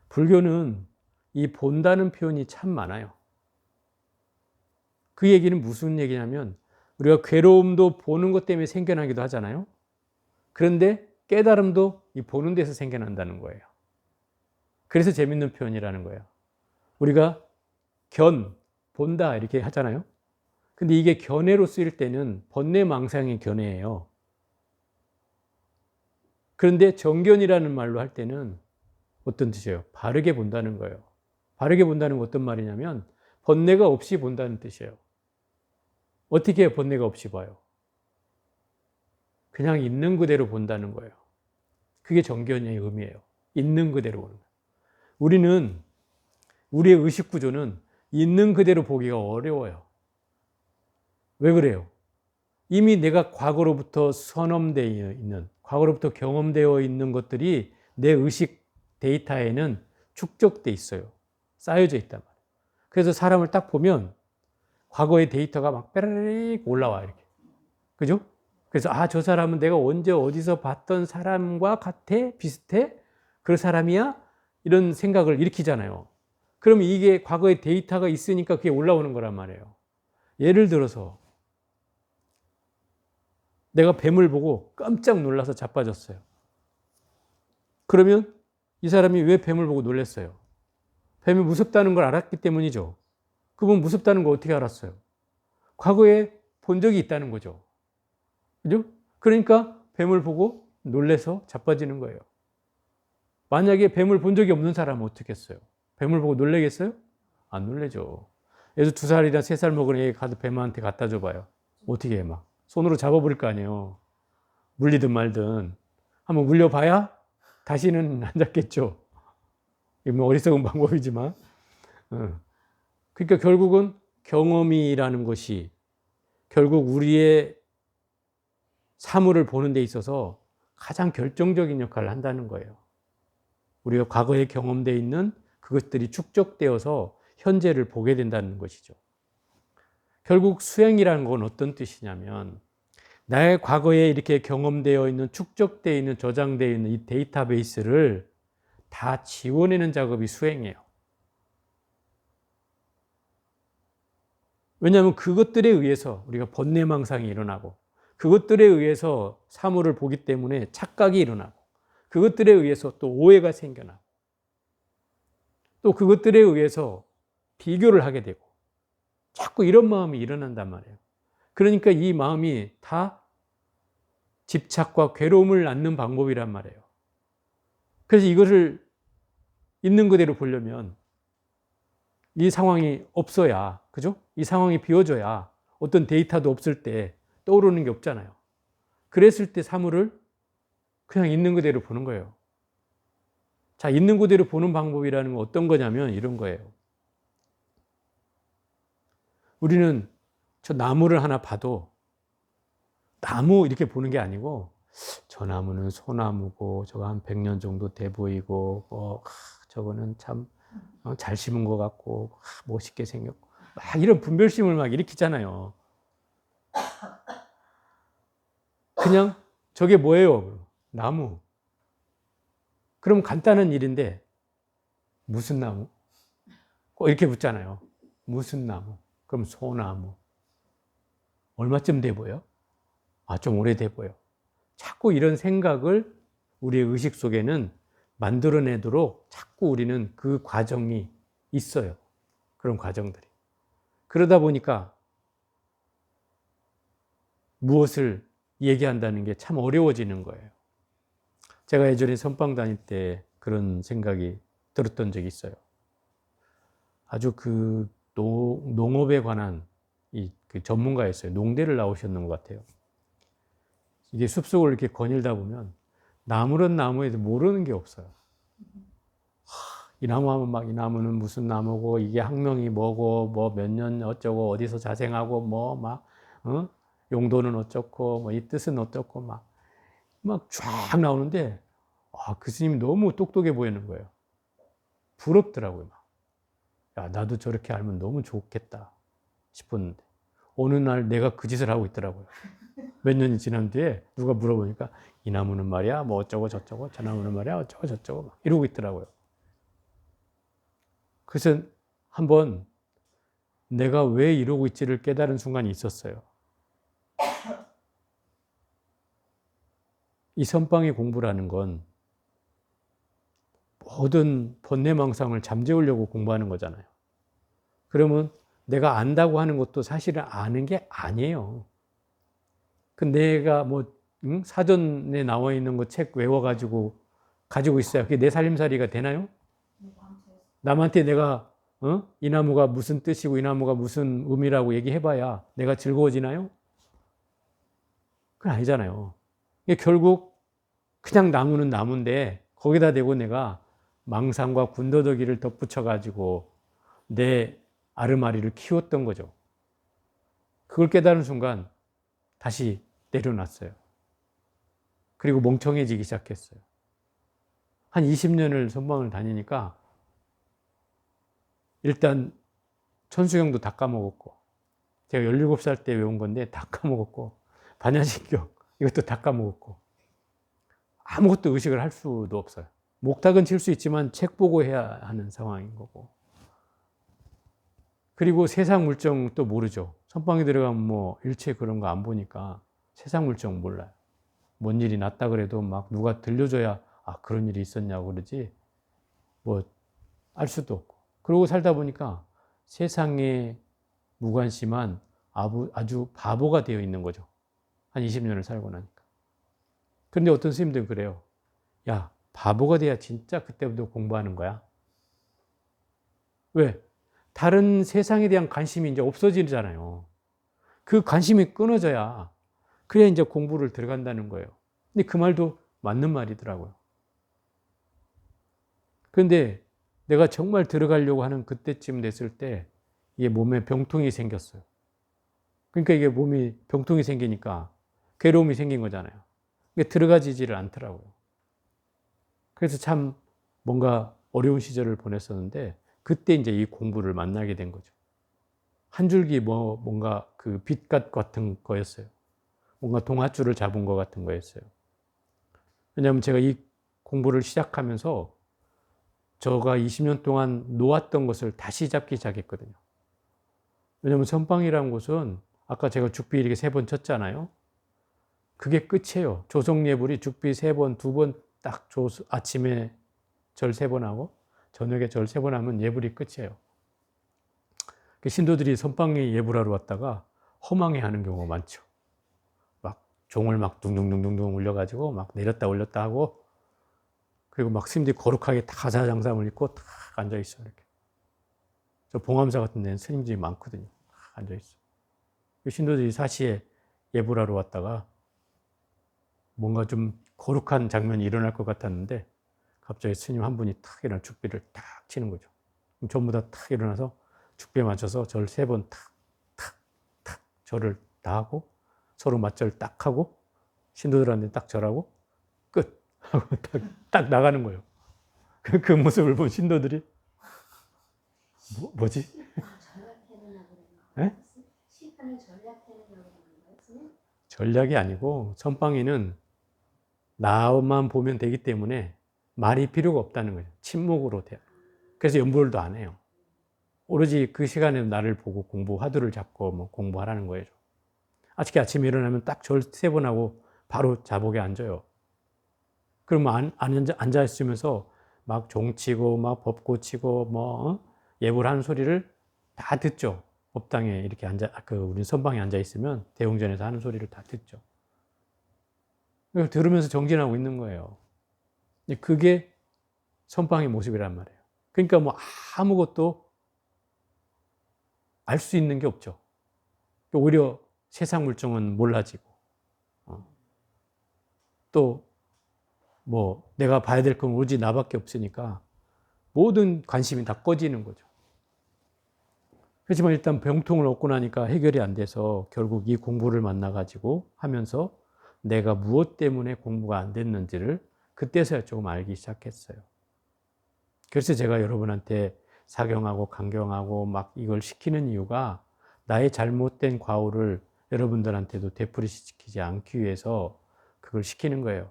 불교는 이 본다는 표현이 참 많아요. 그 얘기는 무슨 얘기냐면, 우리가 괴로움도 보는 것 때문에 생겨나기도 하잖아요. 그런데 깨달음도 이 보는 데서 생겨난다는 거예요. 그래서 재밌는 표현이라는 거예요. 우리가 본다 이렇게 하잖아요. 근데 이게 견해로 쓰일 때는 번뇌망상의 견해예요. 그런데 정견이라는 말로 할 때는 어떤 뜻이에요? 바르게 본다는 거예요. 바르게 본다는 건 어떤 말이냐면 번뇌가 없이 본다는 뜻이에요. 어떻게 번뇌가 없이 봐요? 그냥 있는 그대로 본다는 거예요. 그게 정견의 의미예요. 있는 그대로 보는 거예요. 우리의 의식 구조는 있는 그대로 보기가 어려워요. 왜 그래요? 이미 내가 과거로부터 선험되어 있는, 과거로부터 경험되어 있는 것들이 내 의식 데이터에는 축적돼 있어요. 쌓여져 있단 말이에요. 그래서 사람을 딱 보면 과거의 데이터가 막 빼르르 올라와 이렇게. 그죠? 그래서 저 사람은 내가 언제 어디서 봤던 사람과 같아? 비슷해? 그 사람이야? 이런 생각을 일으키잖아요. 그럼 이게 과거의 데이터가 있으니까 그게 올라오는 거란 말이에요. 예를 들어서 내가 뱀을 보고 깜짝 놀라서 자빠졌어요. 그러면 이 사람이 왜 뱀을 보고 놀랐어요? 뱀이 무섭다는 걸 알았기 때문이죠. 그분 무섭다는 걸 어떻게 알았어요? 과거에 본 적이 있다는 거죠. 그죠? 그러니까 뱀을 보고 놀래서 자빠지는 거예요. 만약에 뱀을 본 적이 없는 사람은 어떻게 했어요? 뱀을 보고 놀래겠어요? 안 놀래죠. 그래서 2살이나 3살 먹은 애 가서 뱀한테 갖다 줘봐요. 어떻게 해? 막 손으로 잡아버릴 거 아니에요. 물리든 말든. 한번 물려봐야 다시는 안 잡겠죠. 이게 뭐 어리석은 방법이지만. 그러니까 결국은 경험이라는 것이 결국 우리의 사물을 보는 데 있어서 가장 결정적인 역할을 한다는 거예요. 우리가 과거에 경험되어 있는 그것들이 축적되어서 현재를 보게 된다는 것이죠. 결국 수행이라는 건 어떤 뜻이냐면 나의 과거에 이렇게 경험되어 있는 축적되어 있는 저장되어 있는 이 데이터베이스를 다 지워내는 작업이 수행이에요. 왜냐하면 그것들에 의해서 우리가 번뇌망상이 일어나고 그것들에 의해서 사물을 보기 때문에 착각이 일어나고 그것들에 의해서 또 오해가 생겨나고 또 그것들에 의해서 비교를 하게 되고 자꾸 이런 마음이 일어난단 말이에요. 그러니까 이 마음이 다 집착과 괴로움을 낳는 방법이란 말이에요. 그래서 이것을 있는 그대로 보려면 이 상황이 없어야, 그죠? 이 상황이 비워져야 어떤 데이터도 없을 때 떠오르는 게 없잖아요. 그랬을 때 사물을 그냥 있는 그대로 보는 거예요. 자, 있는 그대로 보는 방법이라는 건 어떤 거냐면 이런 거예요. 우리는 저 나무를 하나 봐도 나무 이렇게 보는 게 아니고 저 나무는 소나무고 저거 한 100년 정도 돼 보이고 저거는 참 잘 심은 것 같고 멋있게 생겼고 막 이런 분별심을 막 일으키잖아요. 그냥 저게 뭐예요? 나무. 그럼 간단한 일인데 무슨 나무? 꼭 이렇게 묻잖아요. 무슨 나무? 그럼 소나무. 얼마쯤 돼 보여? 좀 오래돼 보여. 자꾸 이런 생각을 우리의 의식 속에는 만들어내도록 자꾸 우리는 그 과정이 있어요. 그런 과정들이. 그러다 보니까 무엇을 얘기한다는 게 참 어려워지는 거예요. 제가 예전에 선방 다닐 때 그런 생각이 들었던 적이 있어요. 아주 그 농업에 관한 그 전문가였어요. 농대를 나오셨는 것 같아요. 이게 숲속을 이렇게 거닐다 보면 나무는 나무에도 모르는 게 없어요. 이 나무 하면 막 이 나무는 무슨 나무고 이게 학명이 뭐고 뭐 몇 년 어쩌고 어디서 자생하고 뭐 막 용도는 어쩌고 뭐 이 뜻은 어쩌고 막 쫙 나오는데 그 스님이 너무 똑똑해 보이는 거예요. 부럽더라고요. 야, 나도 저렇게 알면 너무 좋겠다 싶었는데 어느 날 내가 그 짓을 하고 있더라고요. 몇 년이 지난 뒤에 누가 물어보니까 이 나무는 말이야 뭐 어쩌고 저쩌고 저 나무는 말이야 어쩌고 저쩌고 막 이러고 있더라고요. 그래서 한번 내가 왜 이러고 있지를 깨달은 순간이 있었어요. 이 선방의 공부라는 건 모든 번뇌망상을 잠재우려고 공부하는 거잖아요. 그러면 내가 안다고 하는 것도 사실은 아는 게 아니에요. 그 내가 뭐 사전에 나와 있는 거 책 외워가지고 가지고 있어야 그게 내 살림살이가 되나요? 남한테 내가 이 나무가 무슨 뜻이고 이 나무가 무슨 의미라고 얘기해봐야 내가 즐거워지나요? 그건 아니잖아요. 이게 결국 그냥 나무는 나무인데 거기다 대고 내가 망상과 군더더기를 덧붙여가지고 내 아르마리를 키웠던 거죠. 그걸 깨달은 순간 다시 내려놨어요. 그리고 멍청해지기 시작했어요. 한 20년을 선방을 다니니까 일단 천수경도 다 까먹었고 제가 17살 때 외운 건데 다 까먹었고 반야신경 이것도 다 까먹었고 아무것도 의식을 할 수도 없어요. 목탁은 칠 수 있지만 책 보고 해야 하는 상황인 거고 그리고 세상 물정 또 모르죠. 선방에 들어가면 뭐 일체 그런 거 안 보니까 세상 물정 몰라요. 뭔 일이 났다 그래도 막 누가 들려줘야 그런 일이 있었냐고 그러지 뭐 알 수도 없고 그러고 살다 보니까 세상에 무관심한 아주 바보가 되어 있는 거죠. 한 20년을 살고 나니까. 그런데 어떤 스님들은 그래요. 야, 바보가 돼야 진짜 그때부터 공부하는 거야. 왜? 다른 세상에 대한 관심이 이제 없어지잖아요. 그 관심이 끊어져야 그래야 이제 공부를 들어간다는 거예요. 근데 그 말도 맞는 말이더라고요. 그런데 내가 정말 들어가려고 하는 그때쯤 됐을 때 이게 몸에 병통이 생겼어요. 그러니까 이게 몸이 병통이 생기니까 괴로움이 생긴 거잖아요. 그게 들어가지지를 않더라고요. 그래서 참 뭔가 어려운 시절을 보냈었는데 그때 이제 이 공부를 만나게 된 거죠. 한 줄기 뭔가 그 빛깔 같은 거였어요. 뭔가 동아줄을 잡은 것 같은 거였어요. 왜냐하면 제가 이 공부를 시작하면서 저가 20년 동안 놓았던 것을 다시 잡기 시작했거든요. 왜냐하면 선방이라는 곳은 아까 제가 죽비 이렇게 3번 쳤잖아요. 그게 끝이에요. 조성예불이 죽비 3번, 2번 딱 아침에 절 3번 하고 저녁에 절 3번 하면 예불이 끝이에요. 신도들이 선방에 예불하러 왔다가 허망해하는 경우가 많죠. 막 종을 막 둥둥둥둥 울려가지고 막 내렸다 올렸다 하고 그리고 막 스님들이 거룩하게 다 가사장삼을 입고 딱 앉아있어요. 이렇게. 저 봉암사 같은 데는 스님들이 많거든요. 앉아있어. 신도들이 사시에 예불 하러 왔다가 뭔가 좀 거룩한 장면이 일어날 것 같았는데 갑자기 스님 한 분이 탁 일어나 죽비를 탁 치는 거죠. 그럼 전부 다 탁 일어나서 죽비에 맞춰서 절 3번 탁, 탁, 탁 절을 다 하고 서로 맞절 딱 하고 신도들한테 딱 절하고 끝 하고 딱 나가는 거예요. 그 모습을 본 신도들이 뭐지? 네? 전략이 아니고 선방에는 나만 보면 되기 때문에 말이 필요가 없다는 거예요. 침묵으로 돼요. 그래서 연불도 안 해요. 오로지 그 시간에 나를 보고 화두를 잡고 뭐 공부하라는 거예요. 아침에 일어나면 딱 절 3번 하고 바로 자복에 앉아요. 그러면 앉아 있으면서 막 종치고 막 법 고치고 뭐 예불하는 소리를 다 듣죠. 법당에 이렇게 우리 선방에 앉아 있으면 대웅전에서 하는 소리를 다 듣죠. 그걸 들으면서 정진하고 있는 거예요. 그게 선방의 모습이란 말이에요. 그러니까 뭐 아무것도 알 수 있는 게 없죠. 오히려 세상 물정은 몰라지고, 또 뭐 내가 봐야 될 건 오로지 나밖에 없으니까 모든 관심이 다 꺼지는 거죠. 그렇지만 일단 병통을 얻고 나니까 해결이 안 돼서 결국 이 공부를 만나가지고 하면서 내가 무엇 때문에 공부가 안 됐는지를 그때서야 조금 알기 시작했어요. 그래서 제가 여러분한테 사경하고 강경하고 막 이걸 시키는 이유가 나의 잘못된 과오를 여러분들한테도 되풀이시키지 않기 위해서 그걸 시키는 거예요.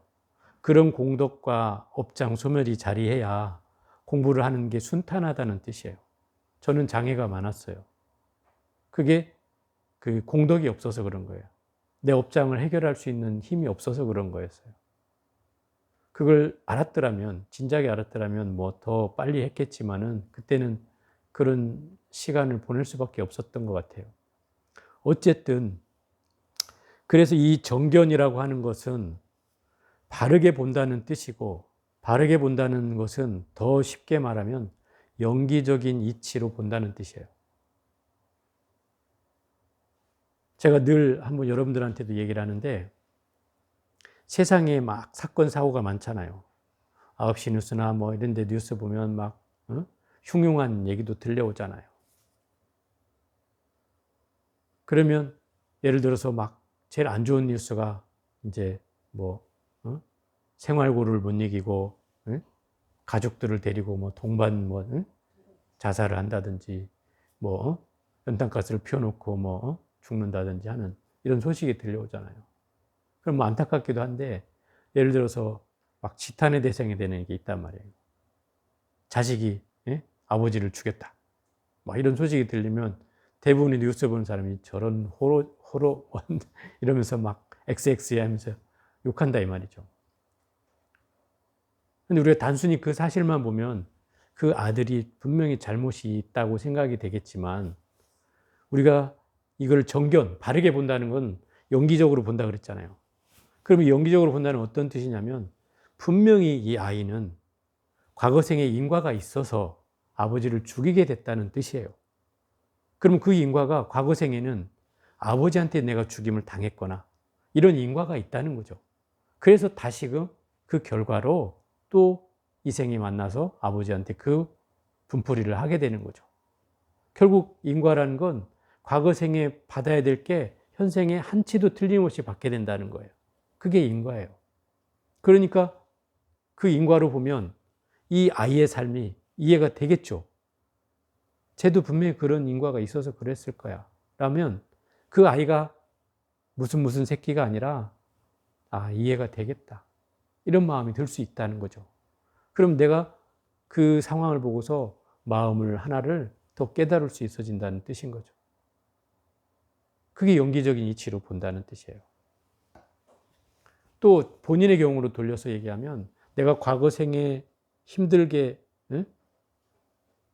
그런 공덕과 업장 소멸이 자리해야 공부를 하는 게 순탄하다는 뜻이에요. 저는 장애가 많았어요. 그게 그 공덕이 없어서 그런 거예요. 내 업장을 해결할 수 있는 힘이 없어서 그런 거였어요. 그걸 알았더라면, 진작에 알았더라면 뭐 더 빨리 했겠지만은 그때는 그런 시간을 보낼 수밖에 없었던 것 같아요. 어쨌든 그래서 이 정견이라고 하는 것은 바르게 본다는 뜻이고, 바르게 본다는 것은 더 쉽게 말하면 영기적인 이치로 본다는 뜻이에요. 제가 늘 한번 여러분들한테도 얘기를 하는데, 세상에 막 사건 사고가 많잖아요. 9시 뉴스나 뭐 이런 데 뉴스 보면 막 흉흉한 얘기도 들려오잖아요. 그러면 예를 들어서 막 제일 안 좋은 뉴스가 이제 뭐 생활고를 못 이기고 가족들을 데리고 뭐 동반 자살을 한다든지 뭐 연탄가스를 피워놓고 뭐 죽는다든지 하는 이런 소식이 들려오잖아요. 그럼 뭐 안타깝기도 한데 예를 들어서 막 지탄의 대상이 되는 게 있단 말이에요. 자식이 아버지를 죽였다. 막 이런 소식이 들리면 대부분의 뉴스 보는 사람이 저런 호로 이러면서 막 XX 하면서 욕한다 이 말이죠. 근데 우리가 단순히 그 사실만 보면 그 아들이 분명히 잘못이 있다고 생각이 되겠지만, 우리가 이걸 정견, 바르게 본다는 건 연기적으로 본다 그랬잖아요. 그러면 연기적으로 본다는 어떤 뜻이냐면, 분명히 이 아이는 과거생에 인과가 있어서 아버지를 죽이게 됐다는 뜻이에요. 그러면 그 인과가 과거생에는 아버지한테 내가 죽임을 당했거나 이런 인과가 있다는 거죠. 그래서 다시금 그 결과로 또 이 생에 만나서 아버지한테 그 분풀이를 하게 되는 거죠. 결국 인과라는 건 과거 생에 받아야 될 게 현생에 한치도 틀림없이 받게 된다는 거예요. 그게 인과예요. 그러니까 그 인과로 보면 이 아이의 삶이 이해가 되겠죠. 쟤도 분명히 그런 인과가 있어서 그랬을 거야. 라면 그 아이가 무슨 새끼가 아니라 이해가 되겠다. 이런 마음이 들 수 있다는 거죠. 그럼 내가 그 상황을 보고서 마음을 하나를 더 깨달을 수 있어진다는 뜻인 거죠. 그게 연기적인 이치로 본다는 뜻이에요. 또 본인의 경우로 돌려서 얘기하면 내가 과거 생에 힘들게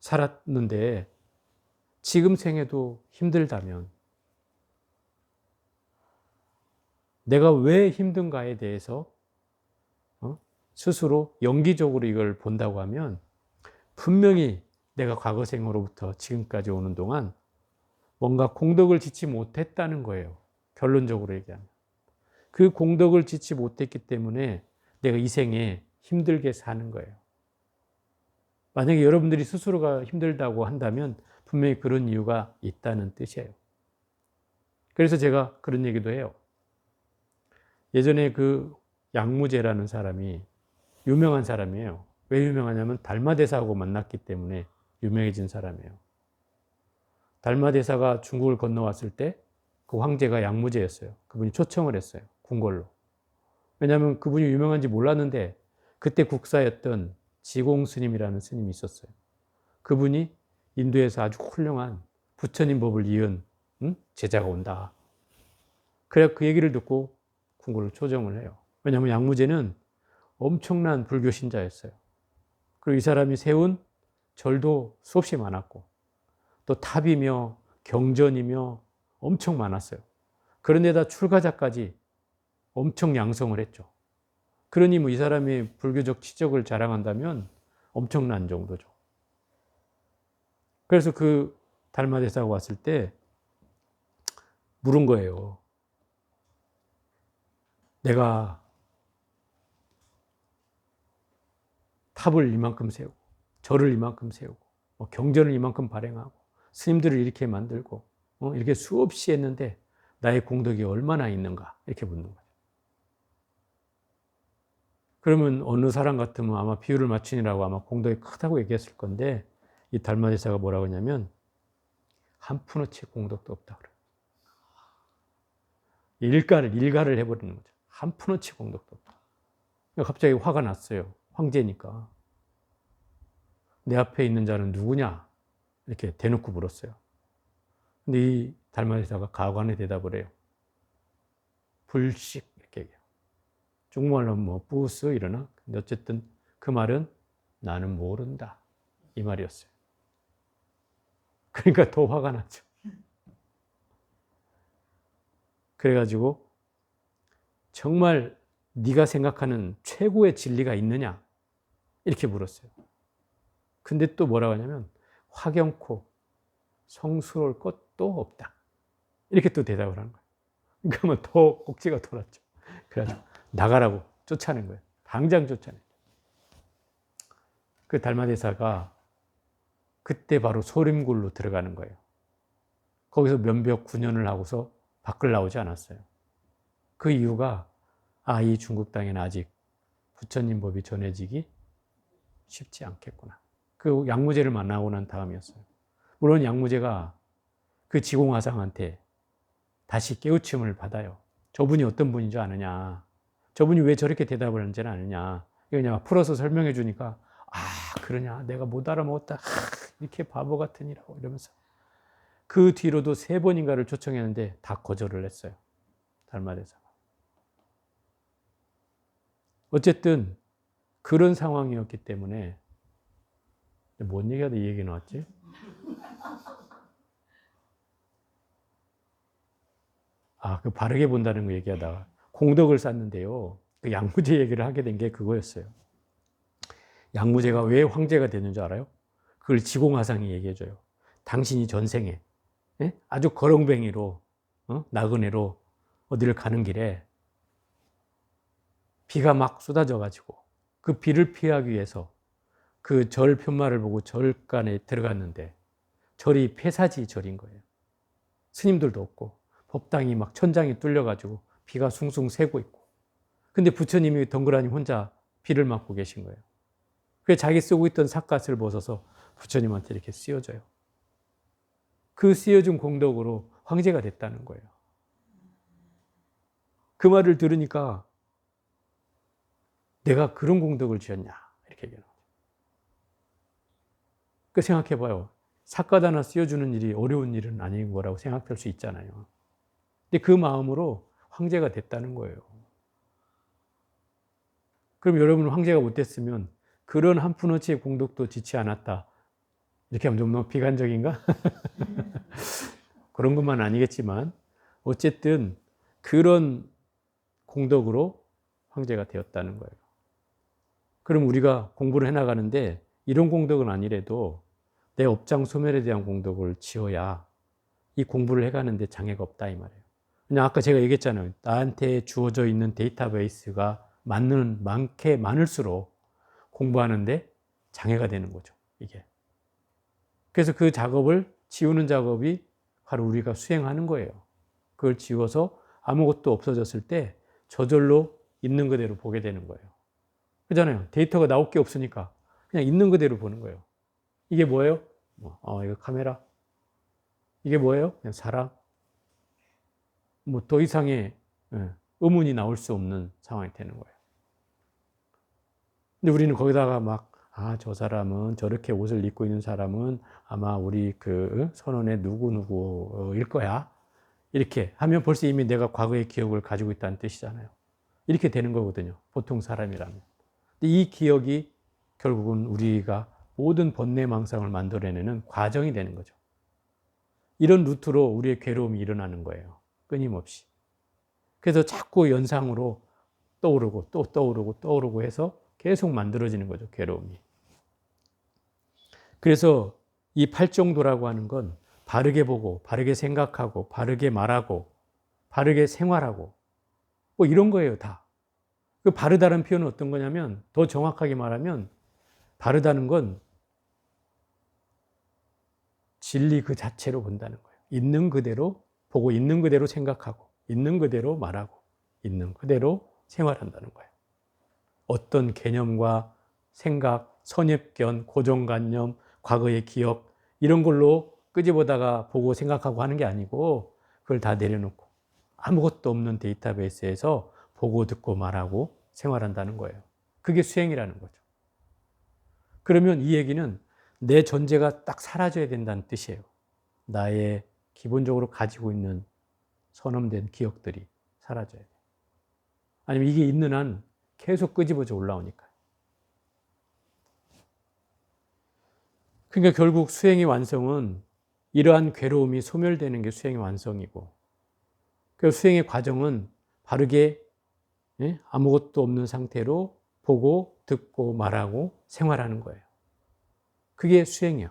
살았는데 지금 생에도 힘들다면 내가 왜 힘든가에 대해서 스스로 연기적으로 이걸 본다고 하면 분명히 내가 과거 생으로부터 지금까지 오는 동안 뭔가 공덕을 짓지 못했다는 거예요. 결론적으로 얘기하면. 그 공덕을 짓지 못했기 때문에 내가 이 생에 힘들게 사는 거예요. 만약에 여러분들이 스스로가 힘들다고 한다면 분명히 그런 이유가 있다는 뜻이에요. 그래서 제가 그런 얘기도 해요. 예전에 그 양무제라는 사람이 유명한 사람이에요. 왜 유명하냐면 달마대사하고 만났기 때문에 유명해진 사람이에요. 달마대사가 중국을 건너왔을 때 그 황제가 양무제였어요. 그분이 초청을 했어요. 궁궐로. 왜냐하면 그분이 유명한지 몰랐는데 그때 국사였던 지공스님이라는 스님이 있었어요. 그분이 인도에서 아주 훌륭한 부처님 법을 이은 제자가 온다. 그래 그 얘기를 듣고 궁궐로 초청을 해요. 왜냐하면 양무제는 엄청난 불교 신자였어요. 그리고 이 사람이 세운 절도 수없이 많았고 또 탑이며 경전이며 엄청 많았어요. 그런데다 출가자까지 엄청 양성을 했죠. 그러니 뭐 이 사람이 불교적 치적을 자랑한다면 엄청난 정도죠. 그래서 그 달마대사가 왔을 때 물은 거예요. 내가 탑을 이만큼 세우고 절을 이만큼 세우고 경전을 이만큼 발행하고 스님들을 이렇게 만들고 이렇게 수없이 했는데 나의 공덕이 얼마나 있는가 이렇게 묻는 거예요. 그러면 어느 사람 같으면 아마 비율을 맞추느라고 아마 공덕이 크다고 얘기했을 건데 이 달마대사가 뭐라고 하냐면 한 푼어치 공덕도 없다 그래요. 일가를 해버리는 거죠. 한 푼어치 공덕도 없다. 갑자기 화가 났어요. 황제니까. 내 앞에 있는 자는 누구냐? 이렇게 대놓고 물었어요. 근데 이 달마대사가 가관의 대답을 해요. 불식 이렇게 얘기해요. 중국말로 뭐 부스 이러나? 근데 어쨌든 그 말은 나는 모른다. 이 말이었어요. 그러니까 더 화가 났죠. 그래가지고 정말 네가 생각하는 최고의 진리가 있느냐? 이렇게 물었어요. 근데 또 뭐라고 하냐면 화경코 성스러울 것도 없다. 이렇게 또 대답을 하는 거예요. 그러면 더 꼭지가 돌았죠. 그래가지고 나가라고 쫓아낸 거예요. 당장 쫓아낸 거예요. 그 달마대사가 그때 바로 소림굴로 들어가는 거예요. 거기서 면벽 9년을 하고서 밖을 나오지 않았어요. 그 이유가 이 중국 땅에는 아직 부처님 법이 전해지기 쉽지 않겠구나. 그 양무제를 만나고 난 다음이었어요. 물론 양무제가 그 지공화상한테 다시 깨우침을 받아요. 저분이 어떤 분인 줄 아느냐. 저분이 왜 저렇게 대답을 하는지는 아느냐. 이거 그냥 풀어서 설명해 주니까 그러냐. 내가 못 알아먹었다. 이렇게 바보 같으니라고 이러면서 그 뒤로도 3번인가를 초청했는데 다 거절을 했어요. 달마대사가. 어쨌든 그런 상황이었기 때문에 뭔 얘기하다 이 얘기 나왔지? 그 바르게 본다는 거 얘기하다가 공덕을 쌓는데요. 그 양무제 얘기를 하게 된 게 그거였어요. 양무제가 왜 황제가 되는 줄 알아요? 그걸 지공화상이 얘기해줘요. 당신이 전생에 아주 거렁뱅이로 나그네로 어디를 가는 길에 비가 막 쏟아져가지고 그 비를 피하기 위해서 그 절 편마를 보고 절간에 들어갔는데 절이 폐사지 절인 거예요. 스님들도 없고 법당이 막 천장이 뚫려가지고 비가 숭숭 새고 있고 근데 부처님이 덩그라니 혼자 비를 맞고 계신 거예요. 그래서 자기 쓰고 있던 삿갓을 벗어서 부처님한테 이렇게 씌워줘요. 그 씌워준 공덕으로 황제가 됐다는 거예요. 그 말을 들으니까 내가 그런 공덕을 지었냐 이렇게 얘기하는 거죠. 그 생각해봐요. 삿갓 하나 씌워주는 일이 어려운 일은 아닌 거라고 생각될 수 있잖아요. 근데 그 마음으로 황제가 됐다는 거예요. 그럼 여러분 황제가 못 됐으면 그런 한 푼어치의 공덕도 지지 않았다. 이렇게 하면 좀 너무 비관적인가? 그런 것만 아니겠지만 어쨌든 그런 공덕으로 황제가 되었다는 거예요. 그럼 우리가 공부를 해나가는데 이런 공덕은 아니래도 내 업장 소멸에 대한 공덕을 지어야 이 공부를 해가는데 장애가 없다 이 말이에요. 그냥 아까 제가 얘기했잖아요. 나한테 주어져 있는 데이터베이스가 많을수록 공부하는데 장애가 되는 거죠, 이게. 그래서 그 작업을 지우는 작업이 바로 우리가 수행하는 거예요. 그걸 지워서 아무것도 없어졌을 때 저절로 있는 그대로 보게 되는 거예요. 그잖아요. 데이터가 나올 게 없으니까 그냥 있는 그대로 보는 거예요. 이게 뭐예요? 이거 카메라. 이게 뭐예요? 그냥 사람. 뭐 더 이상의 의문이 나올 수 없는 상황이 되는 거예요. 근데 우리는 거기다가 막, 저 사람은 저렇게 옷을 입고 있는 사람은 아마 우리 그 선원의 누구누구일 거야. 이렇게 하면 벌써 이미 내가 과거의 기억을 가지고 있다는 뜻이잖아요. 이렇게 되는 거거든요. 보통 사람이라면. 근데 이 기억이 결국은 우리가 모든 번뇌망상을 만들어내는 과정이 되는 거죠. 이런 루트로 우리의 괴로움이 일어나는 거예요. 끊임없이. 그래서 자꾸 연상으로 떠오르고 또 떠오르고 해서 계속 만들어지는 거죠, 괴로움이. 그래서 이 팔정도라고 하는 건 바르게 보고, 바르게 생각하고, 바르게 말하고, 바르게 생활하고, 뭐 이런 거예요, 다. 그 바르다는 표현은 어떤 거냐면, 더 정확하게 말하면, 바르다는 건 진리 그 자체로 본다는 거예요. 있는 그대로 보고, 있는 그대로 생각하고, 있는 그대로 말하고, 있는 그대로 생활한다는 거예요. 어떤 개념과 생각, 선입견, 고정관념, 과거의 기억 이런 걸로 끄집어다가 보고 생각하고 하는 게 아니고 그걸 다 내려놓고 아무것도 없는 데이터베이스에서 보고 듣고 말하고 생활한다는 거예요. 그게 수행이라는 거죠. 그러면 이 얘기는 내 존재가 딱 사라져야 된다는 뜻이에요. 나의 기본적으로 가지고 있는 선엄된 기억들이 사라져야 돼요. 아니면 이게 있는 한 계속 끄집어져 올라오니까. 그러니까 결국 수행의 완성은 이러한 괴로움이 소멸되는 게 수행의 완성이고, 그 수행의 과정은 바르게 아무것도 없는 상태로 보고 듣고 말하고 생활하는 거예요. 그게 수행이에요.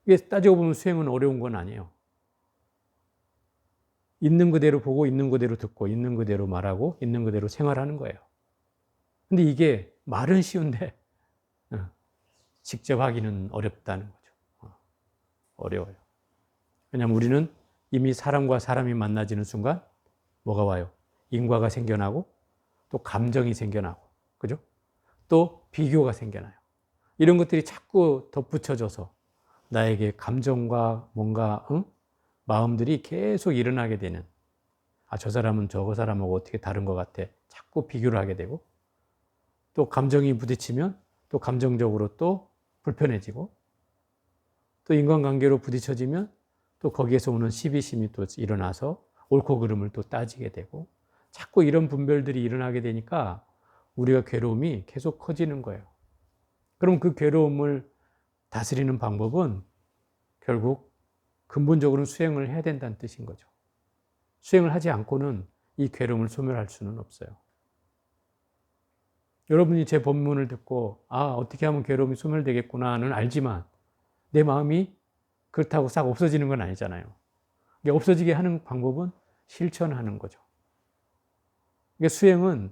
이게 따지고 보면 수행은 어려운 건 아니에요. 있는 그대로 보고 있는 그대로 듣고 있는 그대로 말하고 있는 그대로 생활하는 거예요. 근데 이게 말은 쉬운데 직접 하기는 어렵다는 거죠. 어려워요. 왜냐하면 우리는 이미 사람과 사람이 만나지는 순간 뭐가 와요? 인과가 생겨나고 또 감정이 생겨나고, 그죠? 또 비교가 생겨나요. 이런 것들이 자꾸 덧붙여져서 나에게 감정과 뭔가 마음들이 계속 일어나게 되는, 저 사람은 저거 사람하고 어떻게 다른 것 같아. 자꾸 비교를 하게 되고, 또 감정이 부딪히면 또 감정적으로 또 불편해지고, 또 인간관계로 부딪혀지면 또 거기에서 오는 시비심이 또 일어나서 옳고 그름을 또 따지게 되고, 자꾸 이런 분별들이 일어나게 되니까 우리가 괴로움이 계속 커지는 거예요. 그럼 그 괴로움을 다스리는 방법은 결국 근본적으로는 수행을 해야 된다는 뜻인 거죠. 수행을 하지 않고는 이 괴로움을 소멸할 수는 없어요. 여러분이 제 법문을 듣고 어떻게 하면 괴로움이 소멸되겠구나는 알지만 내 마음이 그렇다고 싹 없어지는 건 아니잖아요. 없어지게 하는 방법은 실천하는 거죠. 그러니까 수행은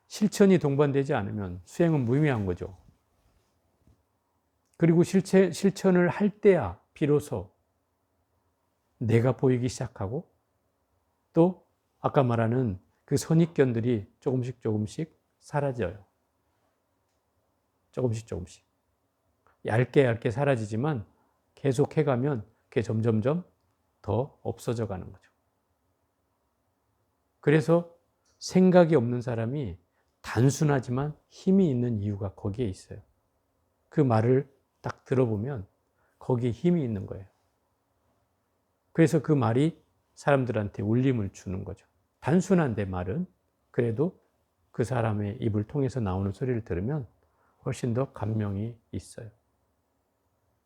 실천이 동반되지 않으면 수행은 무의미한 거죠. 그리고 실천을 할 때야 비로소 내가 보이기 시작하고, 또 아까 말하는 그 선입견들이 조금씩 사라져요. 조금씩. 얇게 사라지지만 계속 해가면 그게 점점점 더 없어져 가는 거죠. 그래서 생각이 없는 사람이 단순하지만 힘이 있는 이유가 거기에 있어요. 그 말을 딱 들어보면 거기에 힘이 있는 거예요. 그래서 그 말이 사람들한테 울림을 주는 거죠. 단순한 내 말은 그래도 그 사람의 입을 통해서 나오는 소리를 들으면 훨씬 더 감명이 있어요.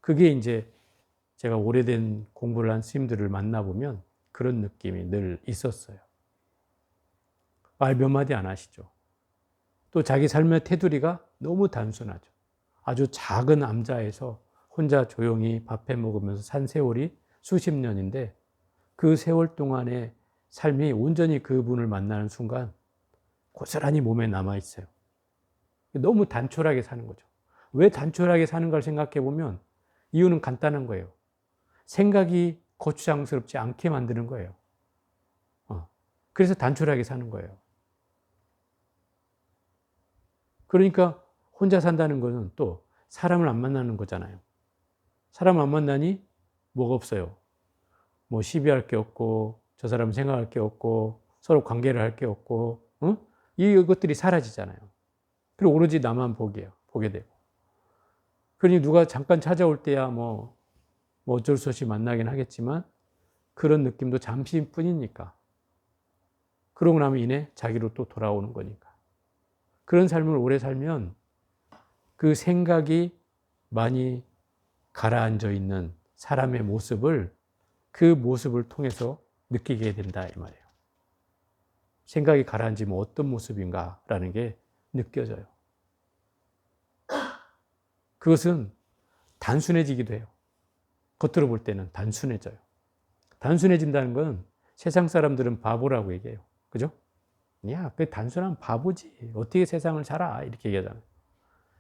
그게 이제 제가 오래된 공부를 한 스님들을 만나보면 그런 느낌이 늘 있었어요. 말 몇 마디 안 하시죠. 또 자기 삶의 테두리가 너무 단순하죠. 아주 작은 암자에서 혼자 조용히 밥해 먹으면서 산 세월이 수십 년인데 그 세월 동안의 삶이 온전히 그분을 만나는 순간 고스란히 몸에 남아있어요. 너무 단촐하게 사는 거죠. 왜 단촐하게 사는가를 생각해 보면 이유는 간단한 거예요. 생각이 거추장스럽지 않게 만드는 거예요. 그래서 단촐하게 사는 거예요. 그러니까 혼자 산다는 것은 또 사람을 안 만나는 거잖아요. 사람 안 만나니 뭐가 없어요. 뭐 시비할 게 없고 저 사람 생각할 게 없고 서로 관계를 할 게 없고 이것들이 사라지잖아요. 그리고 오로지 나만 보게 되고. 그러니 누가 잠깐 찾아올 때야 뭐 어쩔 수 없이 만나긴 하겠지만 그런 느낌도 잠시뿐이니까. 그러고 나면 이내 자기로 또 돌아오는 거니까. 그런 삶을 오래 살면 그 생각이 많이 가라앉아 있는 사람의 모습을 그 모습을 통해서 느끼게 된다 이 말이에요. 생각이 가라앉으면 어떤 모습인가라는 게 느껴져요. 그것은 단순해지기도 해요. 겉으로 볼 때는 단순해져요. 단순해진다는 건 세상 사람들은 바보라고 얘기해요. 그죠? 야, 그 단순한 바보지. 어떻게 세상을 살아? 이렇게 얘기하잖아요.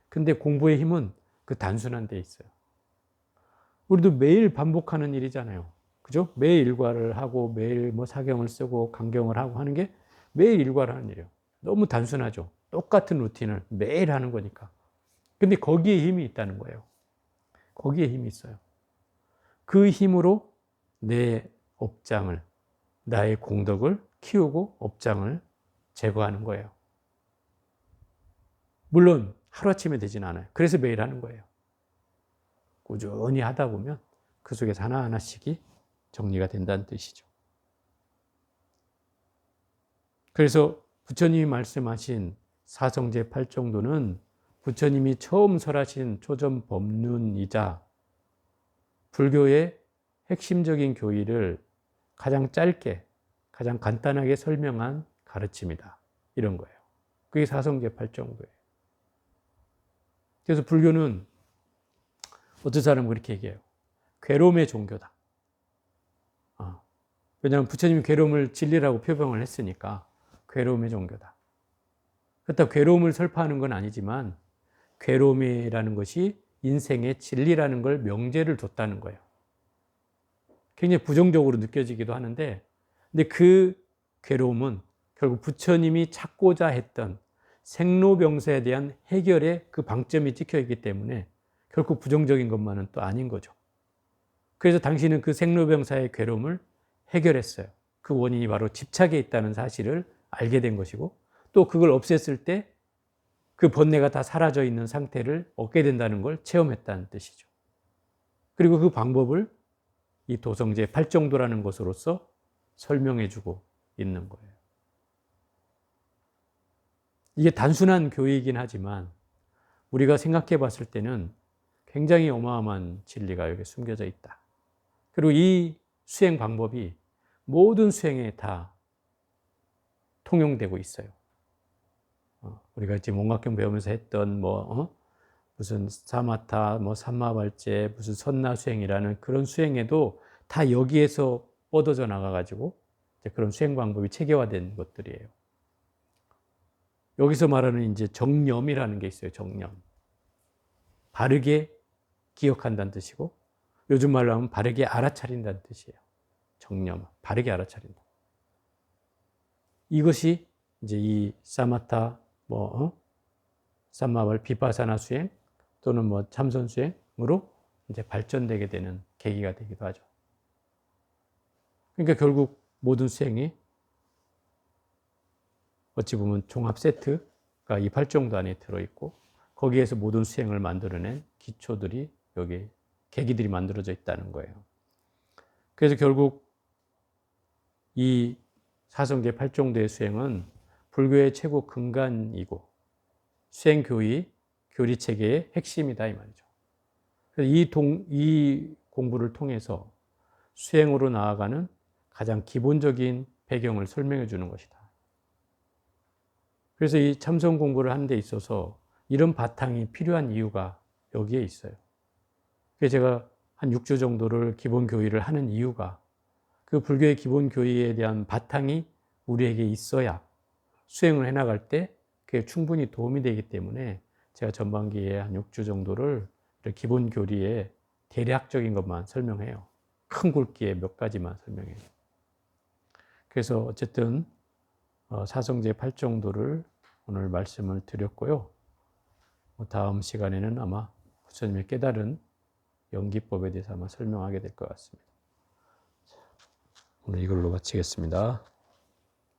근데 공부의 힘은 그 단순한 데 있어요. 우리도 매일 반복하는 일이잖아요. 그죠? 매일 일과를 하고 매일 뭐 사경을 쓰고 강경을 하고 하는 게 매일 일과를 하는 일이에요. 너무 단순하죠. 똑같은 루틴을 매일 하는 거니까. 근데 거기에 힘이 있다는 거예요. 거기에 힘이 있어요. 그 힘으로 내 업장을, 나의 공덕을 키우고 업장을 제거하는 거예요. 물론 하루아침에 되진 않아요. 그래서 매일 하는 거예요. 꾸준히 하다 보면 그 속에서 하나하나씩이 정리가 된다는 뜻이죠. 그래서 부처님이 말씀하신 사성제 8정도는 부처님이 처음 설하신 초전 법륜이자 불교의 핵심적인 교의를 가장 짧게, 가장 간단하게 설명한 가르침이다. 이런 거예요. 그게 사성제 8정도예요. 그래서 불교는 어떤 사람은 그렇게 얘기해요. 괴로움의 종교다. 왜냐하면 부처님이 괴로움을 진리라고 표방을 했으니까 괴로움의 종교다. 그렇다고 괴로움을 설파하는 건 아니지만 괴로움이라는 것이 인생의 진리라는 걸 명제를 뒀다는 거예요. 굉장히 부정적으로 느껴지기도 하는데 근데 그 괴로움은 결국 부처님이 찾고자 했던 생로병사에 대한 해결의 그 방점이 찍혀 있기 때문에 결코 부정적인 것만은 또 아닌 거죠. 그래서 당신은 그 생로병사의 괴로움을 해결했어요. 그 원인이 바로 집착에 있다는 사실을 알게 된 것이고 또 그걸 없앴을 때 그 번뇌가 다 사라져 있는 상태를 얻게 된다는 걸 체험했다는 뜻이죠. 그리고 그 방법을 이 도성제 8정도라는 것으로서 설명해 주고 있는 거예요. 이게 단순한 교의이긴 하지만 우리가 생각해 봤을 때는 굉장히 어마어마한 진리가 여기 숨겨져 있다. 그리고 이 수행 방법이 모든 수행에 다 통용되고 있어요. 우리가 지금 원각경 배우면서 했던 무슨 사마타, 삼마발제, 무슨 선나수행이라는 그런 수행에도 다 여기에서 뻗어져 나가가지고 그런 수행 방법이 체계화된 것들이에요. 여기서 말하는 이제 정념이라는 게 있어요. 정념. 바르게 기억한다는 뜻이고 요즘 말로 하면 바르게 알아차린다는 뜻이에요. 정념, 바르게 알아차린다. 이것이 이제 이 사마타, 삼마발 비파사나 수행 또는 참선 수행으로 이제 발전되게 되는 계기가 되기도 하죠. 그러니까 결국 모든 수행이 어찌 보면 종합 세트가 이 8정도 안에 들어있고 거기에서 모든 수행을 만들어낸 기초들이 여기 계기들이 만들어져 있다는 거예요. 그래서 결국 이 사성제 8정도의 수행은 불교의 최고 근간이고 수행 교리 체계의 핵심이다 이 말이죠. 그래서 이 공부를 통해서 수행으로 나아가는 가장 기본적인 배경을 설명해 주는 것이다. 그래서 이 참선 공부를 하는 데 있어서 이런 바탕이 필요한 이유가 여기에 있어요. 그래서 제가 한 6주 정도를 기본 교의를 하는 이유가 그 불교의 기본 교리에 대한 바탕이 우리에게 있어야 수행을 해나갈 때 그게 충분히 도움이 되기 때문에 제가 전반기에 한 6주 정도를 기본 교리의 대략적인 것만 설명해요. 큰 굵기에 몇 가지만 설명해요. 그래서 어쨌든 사성제 8정도를 오늘 말씀을 드렸고요. 다음 시간에는 아마 부처님의 깨달은 연기법에 대해서 아마 설명하게 될 것 같습니다. 오늘 이걸로 마치겠습니다.